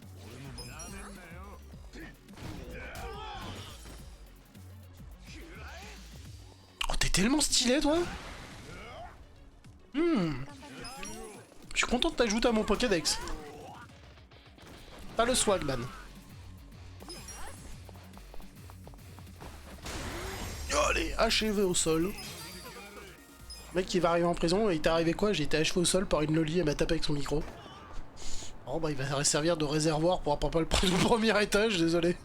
Oh, t'es tellement stylé, toi. Je suis content de t'ajouter à mon Pokédex. Pas le swag, man. Allez, achevé au sol. Le mec qui va arriver en prison, et il t'est arrivé quoi? J'ai été achevé au sol par une loli, elle m'a tapé avec son micro. Oh bah il va servir de réservoir pour pas le prendre au premier étage, désolé.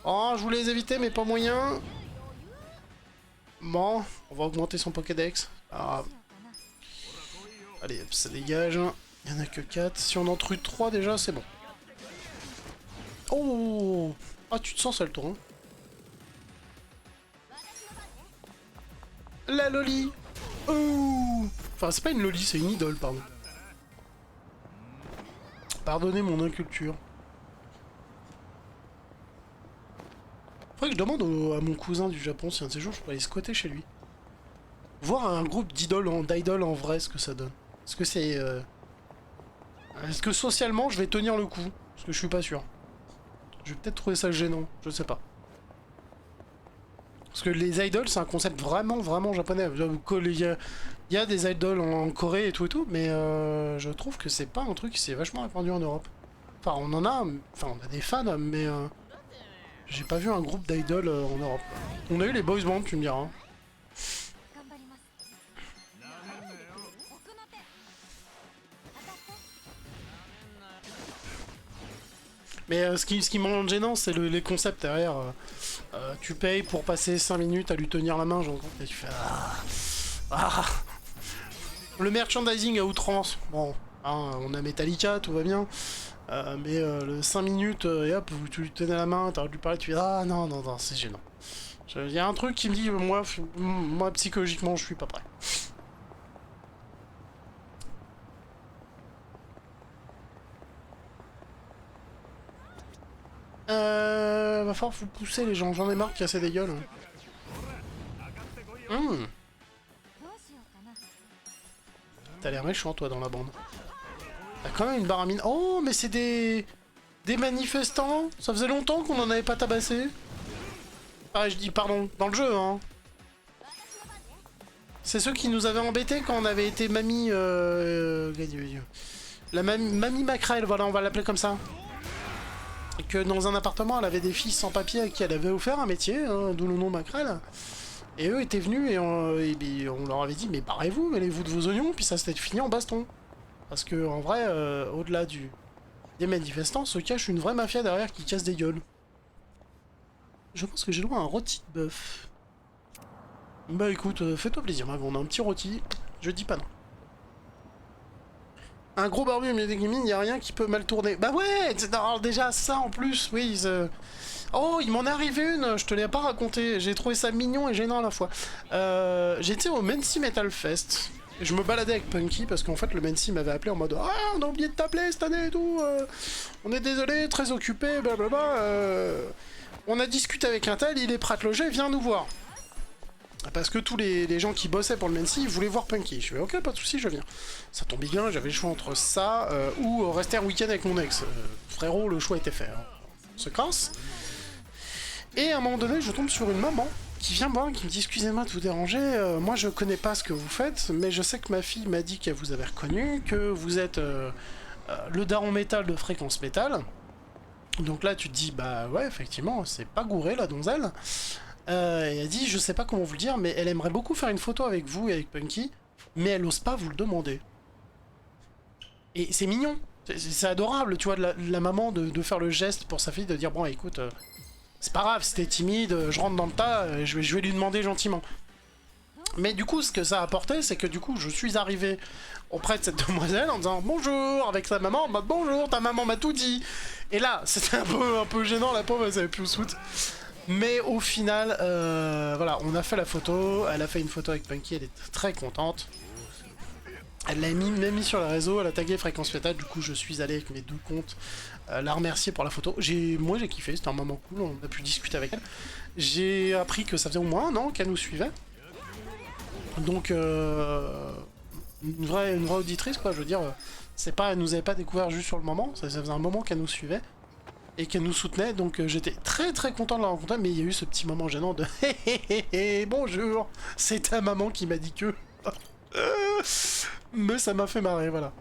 Oh, je voulais les éviter, mais pas moyen. Bon, on va augmenter son Pokédex. Ah. Allez, hop, ça dégage. Il y en a que 4. Si on en true 3 déjà, c'est bon. Oh! Ah, tu te sens seul, toi, hein. La loli! Oh! Enfin, c'est pas une loli, c'est une idole, pardon. Pardonnez mon inculture. Faudrait que je demande à mon cousin du Japon si un de ces jours je pourrais aller squatter chez lui. Voir un groupe d'idoles en vrai, ce que ça donne. Est-ce que c'est... Est-ce que socialement je vais tenir le coup? Parce que je suis pas sûr. Je vais peut-être trouver ça gênant, je sais pas. Parce que les idoles, c'est un concept vraiment japonais. Il y a des idoles en Corée et tout, mais je trouve que c'est pas un truc qui s'est vachement répandu en Europe. Enfin, on en a, enfin, on a des fans, mais j'ai pas vu un groupe d'idoles en Europe. On a eu les boys bands, tu me diras. Hein. Mais ce qui me rend gênant, c'est les concepts derrière. Tu payes pour passer 5 minutes à lui tenir la main, genre, et tu fais... Ah. Le merchandising à outrance, bon, hein, on a Metallica, tout va bien. Mais le 5 minutes, et hop, tu lui tenais la main, t'arrêtes de lui parler, tu fais... Ah non, c'est gênant. Il y a un truc qui me dit, moi psychologiquement, je suis pas prêt. Va falloir vous pousser les gens, j'en ai marre de casser des gueules. T'as l'air méchant toi dans la bande. T'as quand même une barre à mine. Oh mais c'est des manifestants. Ça faisait longtemps qu'on en avait pas tabassé. Ah je dis pardon, dans le jeu hein. C'est ceux qui nous avaient embêtés quand on avait été mamie... La mamie Macrel, voilà on va l'appeler comme ça. Et que dans un appartement, elle avait des filles sans papier à qui elle avait offert un métier, hein, d'où le nom Macrel. Et eux étaient venus et on leur avait dit mais barrez-vous, mêlez-vous de vos oignons, puis ça s'était fini en baston. Parce que en vrai, au-delà des manifestants, se cache une vraie mafia derrière qui casse des gueules. Je pense que j'ai droit à un rôti de bœuf. Bah écoute, fais-toi plaisir, on a un petit rôti, je dis pas non. Un gros barbu au milieu des gamines, y a rien qui peut mal tourner. Bah ouais, alors déjà ça en plus, oui. Oh, il m'en est arrivé une, je te l'ai pas raconté. J'ai trouvé ça mignon et gênant à la fois. J'étais au Mency Metal Fest. Je me baladais avec Punky parce qu'en fait le Mency m'avait appelé en mode ah on a oublié de t'appeler cette année et tout. On est désolé, très occupé, blablabla. On a discuté avec un tel, il est prêt à te loger, viens nous voir. Parce que tous les gens qui bossaient pour le Mency, ils voulaient voir Punky. Je fais ok, pas de soucis, je viens. Ça tombait bien, j'avais le choix entre ça ou rester un week-end avec mon ex. Frérot, le choix était fait. Hein. On se casse. Et à un moment donné, je tombe sur une maman qui vient me voir, qui me dit excusez-moi de vous déranger, moi je connais pas ce que vous faites, mais je sais que ma fille m'a dit qu'elle vous avait reconnu, que vous êtes le daron métal de Fréquence Métal. Donc là tu te dis bah ouais effectivement c'est pas gouré la donzelle. Et elle dit je sais pas comment vous le dire mais elle aimerait beaucoup faire une photo avec vous et avec Punky, mais elle ose pas vous le demander. Et c'est mignon, c'est adorable tu vois de la maman de faire le geste pour sa fille de dire bon écoute c'est pas grave si t'es timide, je rentre dans le tas, je vais lui demander gentiment. Mais du coup ce que ça a apporté c'est que du coup je suis arrivé auprès de cette demoiselle en disant bonjour avec sa maman en mode bonjour ta maman m'a tout dit. Et là c'était un peu gênant, la pauvre elle savait plus où se foutre. Mais au final, voilà, on a fait la photo, elle a fait une photo avec Punky, elle est très contente. Elle l'a même mis sur le réseau, elle a tagué Fréquence Fatale, du coup je suis allé avec mes 2 comptes la remercier pour la photo. Moi j'ai kiffé, c'était un moment cool, on a pu discuter avec elle. J'ai appris que ça faisait au moins un an qu'elle nous suivait. Donc une vraie auditrice quoi, je veux dire, c'est pas, elle nous avait pas découvert juste sur le moment, ça faisait un moment qu'elle nous suivait. Et qu'elle nous soutenait, donc j'étais très très content de la rencontrer, mais il y a eu ce petit moment gênant de hé hé hé hé, bonjour, c'est ta maman qui m'a dit que... mais ça m'a fait marrer, voilà.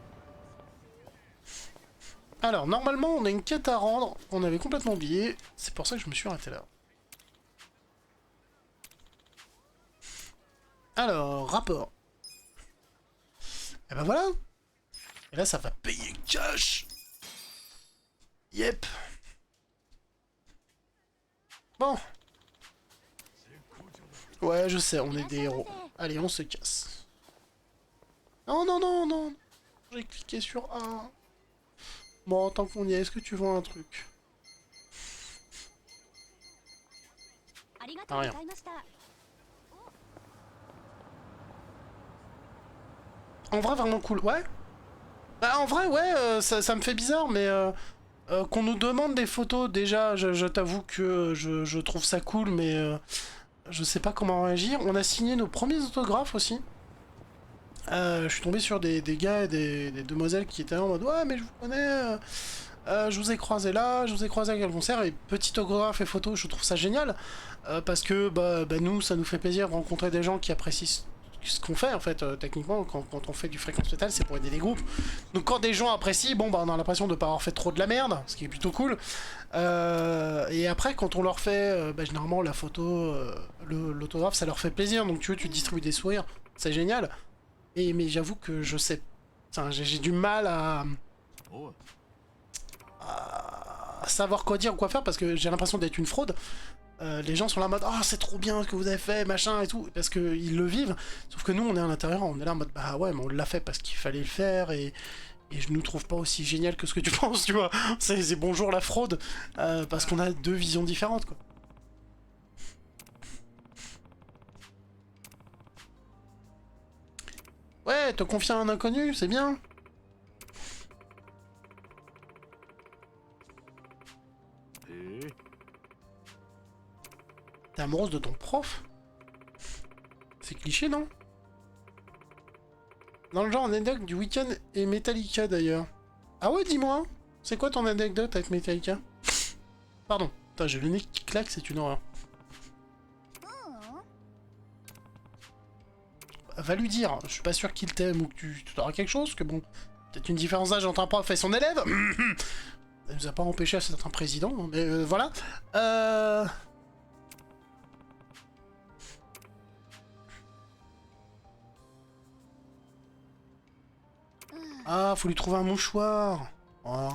Alors, normalement, on a une quête à rendre, on avait complètement oublié, c'est pour ça que je me suis arrêté là. Alors, rapport. Et ben voilà. Et là, ça va payer cash. Yep. Bon. Ouais, je sais, on est des héros. Allez, on se casse. Non, non, non, non. J'ai cliqué sur A. Bon, tant qu'on y est, est-ce que tu vois un truc? Ah, rien. En vrai, vraiment cool. Ouais. Bah, en vrai, ouais, ça me fait bizarre, mais... qu'on nous demande des photos, déjà, je t'avoue que je trouve ça cool, mais je sais pas comment réagir. On a signé nos premiers autographes aussi. Je suis tombé sur des gars et des demoiselles qui étaient là en mode ouais, mais je vous connais, je vous ai croisé là, je vous ai croisé à quel concert, et petit autographe et photo, je trouve ça génial, parce que bah, nous, ça nous fait plaisir de rencontrer des gens qui apprécient ce qu'on fait en fait, techniquement, quand on fait du Fréquence Fatale, c'est pour aider les groupes. Donc quand des gens apprécient, bon bah on a l'impression de pas avoir fait trop de la merde, ce qui est plutôt cool. Et après quand on leur fait, bah, généralement la photo, l'autographe, ça leur fait plaisir, donc tu veux, tu distribues des sourires, c'est génial. Mais j'avoue que je sais, j'ai du mal à savoir quoi dire ou quoi faire parce que j'ai l'impression d'être une fraude. Les gens sont là en mode oh c'est trop bien ce que vous avez fait machin et tout parce qu'ils le vivent, sauf que nous on est à l'intérieur, on est là en mode bah ouais mais on l'a fait parce qu'il fallait le faire et je nous trouve pas aussi génial que ce que tu penses, tu vois. C'est bonjour la fraude, parce qu'on a 2 visions différentes quoi. Ouais, te confier à un inconnu, c'est bien. T'es amoureuse de ton prof? C'est cliché, non? Dans le genre anecdote du week-end et Metallica, d'ailleurs. Ah ouais, dis-moi, c'est quoi ton anecdote avec Metallica? Pardon, putain, j'ai le nez qui claque, c'est une horreur. Va lui dire, je suis pas sûr qu'il t'aime ou que tu auras quelque chose, que bon, peut-être une différence d'âge entre un prof et son élève. Ça nous a pas empêché d'être un président, mais voilà. Ah, faut lui trouver un mouchoir. Oh.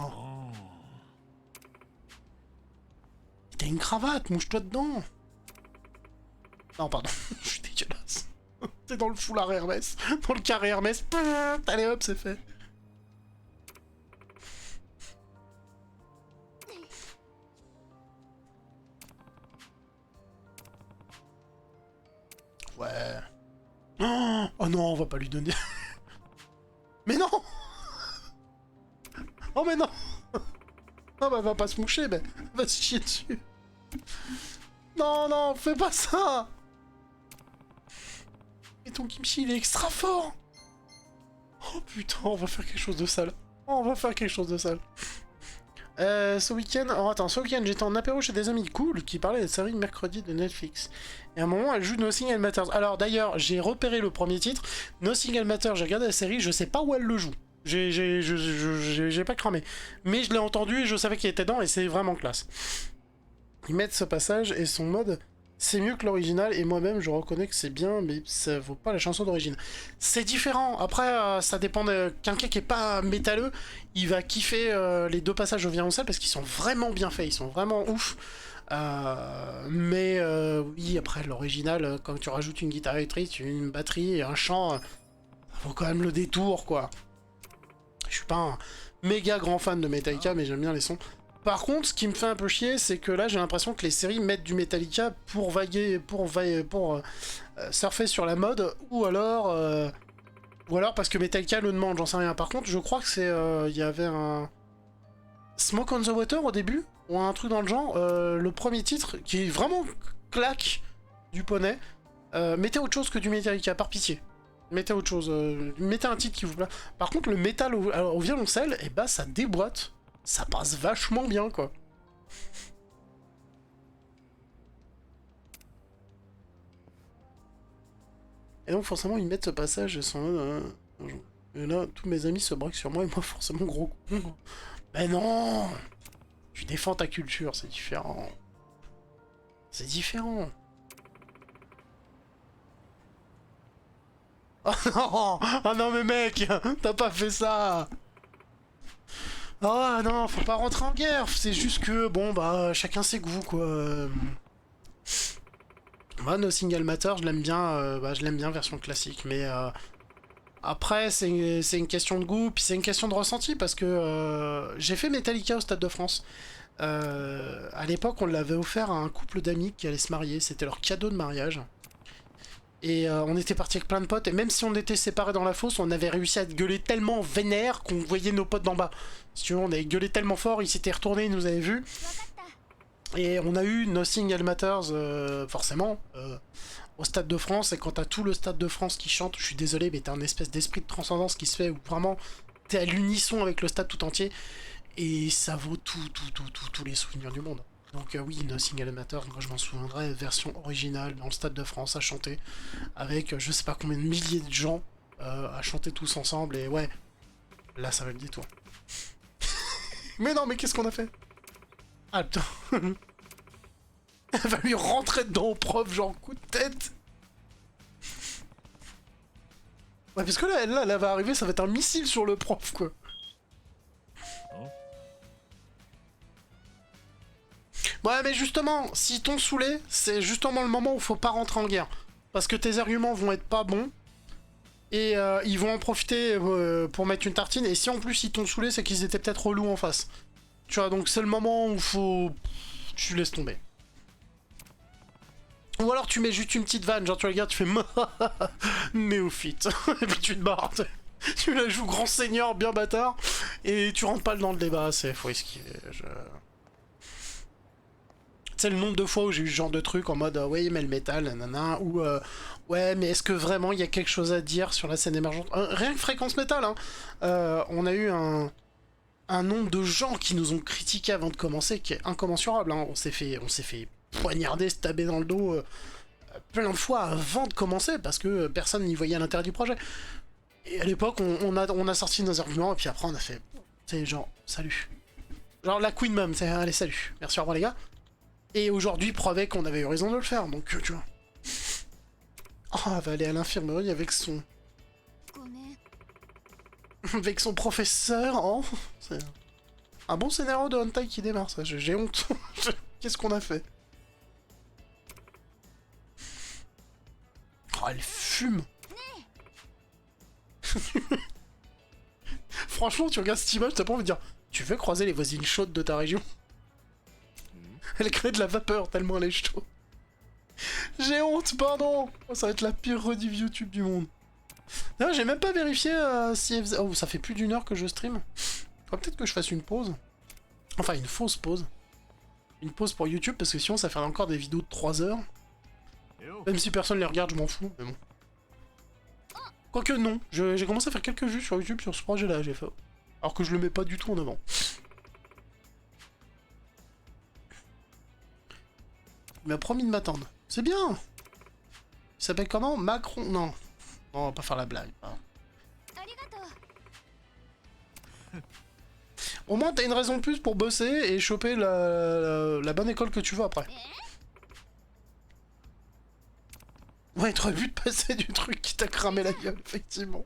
T'as une cravate, mouche-toi dedans. Non, pardon, je suis dégueulasse. T'es dans le foulard Hermès, dans le carré Hermès. Allez hop, c'est fait. Ouais. Oh non, on va pas lui donner. Mais non. Oh mais non. Non bah va pas se moucher, mais va se chier dessus. Non, non, fais pas ça. Et ton kimchi, il est extra fort. Oh putain, on va faire quelque chose de sale. On va faire quelque chose de sale. Ce week-end... Alors attends, ce week-end, j'étais en apéro chez des amis cool qui parlaient de série mercredi de Netflix. Et à un moment, elle joue No Single Matters. Alors d'ailleurs, j'ai repéré le premier titre. No Single Matters, j'ai regardé la série, je sais pas où elle le joue. J'ai pas cramé. Mais je l'ai entendu et je savais qu'il était dedans et c'est vraiment classe. Ils mettent ce passage et son mode... C'est mieux que l'original, et moi-même je reconnais que c'est bien, mais ça vaut pas la chanson d'origine. C'est différent, après ça dépend de... Quelqu'un qui est pas métalleux, il va kiffer les 2 passages au violoncelle parce qu'ils sont vraiment bien faits, ils sont vraiment ouf. Mais oui, après l'original, quand tu rajoutes une guitare électrique, une batterie et un chant, ça vaut quand même le détour, quoi. Je suis pas un méga grand fan de Metallica, mais j'aime bien les sons. Par contre, ce qui me fait un peu chier, c'est que là, j'ai l'impression que les séries mettent du Metallica pour surfer sur la mode, ou alors Ou alors parce que Metallica le demande, j'en sais rien. Par contre, je crois que c'est... Il y avait un... Smoke on the Water au début, ou un truc dans le genre. Le premier titre, qui est vraiment claque du poney. Mettez autre chose que du Metallica, par pitié. Mettez autre chose. Mettez un titre qui vous plaît. Par contre, le métal au violoncelle, et bah ça déboîte. Ça passe vachement bien, quoi. Et donc forcément ils mettent ce passage et sont là, et là tous mes amis se braquent sur moi et moi forcément gros con. Mais non, tu défends ta culture, c'est différent. C'est différent. Oh non, ah non mais mec, t'as pas fait ça. Ah non, faut pas rentrer en guerre, c'est juste que bon bah chacun ses goûts quoi. Moi, No Single Matter, je l'aime bien, je l'aime bien version classique, mais après, c'est une question de goût, puis c'est une question de ressenti, parce que j'ai fait Metallica au Stade de France. À l'époque, on l'avait offert à un couple d'amis qui allait se marier, c'était leur cadeau de mariage. Et on était partis avec plein de potes, et même si on était séparés dans la fosse, on avait réussi à gueuler tellement vénère qu'on voyait nos potes d'en bas. Si tu veux, on avait gueulé tellement fort, ils s'étaient retournés, ils nous avaient vus. Et on a eu Nothing Else Matters, forcément, au Stade de France. Et quand t'as tout le Stade de France qui chante, je suis désolé, mais t'as un espèce d'esprit de transcendance qui se fait où vraiment t'es à l'unisson avec le stade tout entier. Et ça vaut tous les souvenirs du monde. Donc oui, Nothing Else Matters, moi je m'en souviendrai, version originale dans le Stade de France à chanter, avec je sais pas combien de milliers de gens à chanter tous ensemble. Et ouais, là ça va le détour. Mais non, mais qu'est-ce qu'on a fait? Ah putain. Elle va lui rentrer dedans au prof, genre coup de tête. Ouais, parce que là, elle va arriver, ça va être un missile sur le prof, quoi. Ouais, mais justement, s'ils t'ont saoulé, c'est justement le moment où faut pas rentrer en guerre. Parce que tes arguments vont être pas bons. Et ils vont en profiter pour mettre une tartine. Et si en plus ils t'ont saoulé, c'est qu'ils étaient peut-être relous en face. Tu vois, donc c'est le moment où faut... Tu laisses tomber. Ou alors tu mets juste une petite vanne, genre tu regardes, tu fais néophyte. Et puis tu te barres. Tu la joues grand seigneur, bien bâtard. Et tu rentres pas dans le débat, faut esquiver. Tu sais, le nombre de fois où j'ai eu ce genre de truc en mode ouais, mais le métal, nanana, ou ouais, mais est-ce que vraiment il y a quelque chose à dire sur la scène émergente? Rien que Fréquence Métal, hein. On a eu un nombre de gens qui nous ont critiqué avant de commencer qui est incommensurable, hein. On s'est fait poignarder, se taber dans le dos plein de fois avant de commencer parce que personne n'y voyait l'intérêt du projet. Et à l'époque, on a sorti nos arguments et puis après on a fait, c'est genre, salut. Genre la Queen Mum, c'est allez, salut, merci, au revoir les gars. Et aujourd'hui, prouvait qu'on avait eu raison de le faire, donc tu vois. Oh, elle va aller à l'infirmerie avec son... avec son professeur, oh. C'est un bon scénario de hentai qui démarre, ça, j'ai honte. Qu'est-ce qu'on a fait? Oh, elle fume. Franchement, tu regardes cette image, t'as pas envie de dire tu veux croiser les voisines chaudes de ta région? Elle crée de la vapeur tellement elle est chaude. J'ai honte, pardon. Oh, ça va être la pire rediff YouTube du monde. D'ailleurs, j'ai même pas vérifié si elle faisait... Oh, ça fait plus d'une heure que je stream. Peut-être que je fasse une pause. Enfin, une fausse pause. Une pause pour YouTube, parce que sinon ça ferait encore des vidéos de 3 heures. Même si personne les regarde, je m'en fous, mais bon. Quoique non, j'ai commencé à faire quelques vues sur YouTube sur ce projet-là, j'ai fait. Alors que je le mets pas du tout en avant. Il m'a promis de m'attendre. C'est bien. Il s'appelle comment? Macron? Non. Non, on va pas faire la blague. Hein. Au moins, t'as une raison de plus pour bosser et choper la bonne école que tu veux après. Ouais, t'aurais vu de passer du truc qui t'a cramé la gueule, effectivement.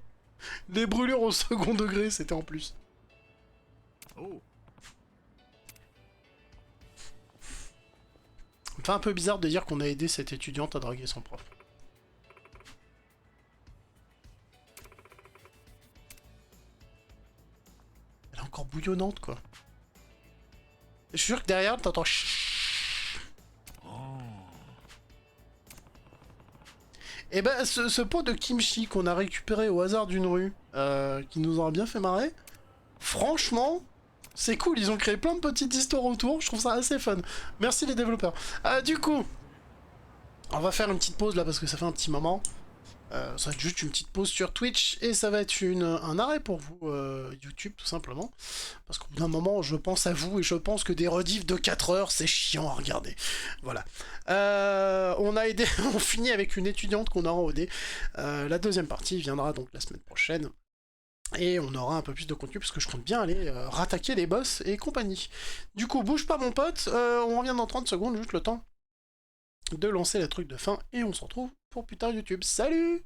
Les brûlures au second degré, c'était en plus. Oh. Ça me fait un peu bizarre de dire qu'on a aidé cette étudiante à draguer son prof. Elle est encore bouillonnante, quoi. Je suis sûr que derrière, t'entends... Et ben, ce pot de kimchi qu'on a récupéré au hasard d'une rue, qui nous aura bien fait marrer, franchement, c'est cool, ils ont créé plein de petites histoires autour, je trouve ça assez fun. Merci les développeurs. Du coup, on va faire une petite pause là parce que ça fait un petit moment. Ça va être juste une petite pause sur Twitch et ça va être un arrêt pour vous, YouTube, tout simplement. Parce qu'au bout d'un moment, je pense à vous et je pense que des rediffs de 4 heures, c'est chiant à regarder. Voilà. On finit avec une étudiante qu'on aura en OD. La deuxième partie viendra donc la semaine prochaine. Et on aura un peu plus de contenu parce que je compte bien aller rattaquer les boss et compagnie. Du coup, bouge pas mon pote, on revient dans 30 secondes, juste le temps de lancer le truc de fin et on se retrouve pour plus tard YouTube. Salut!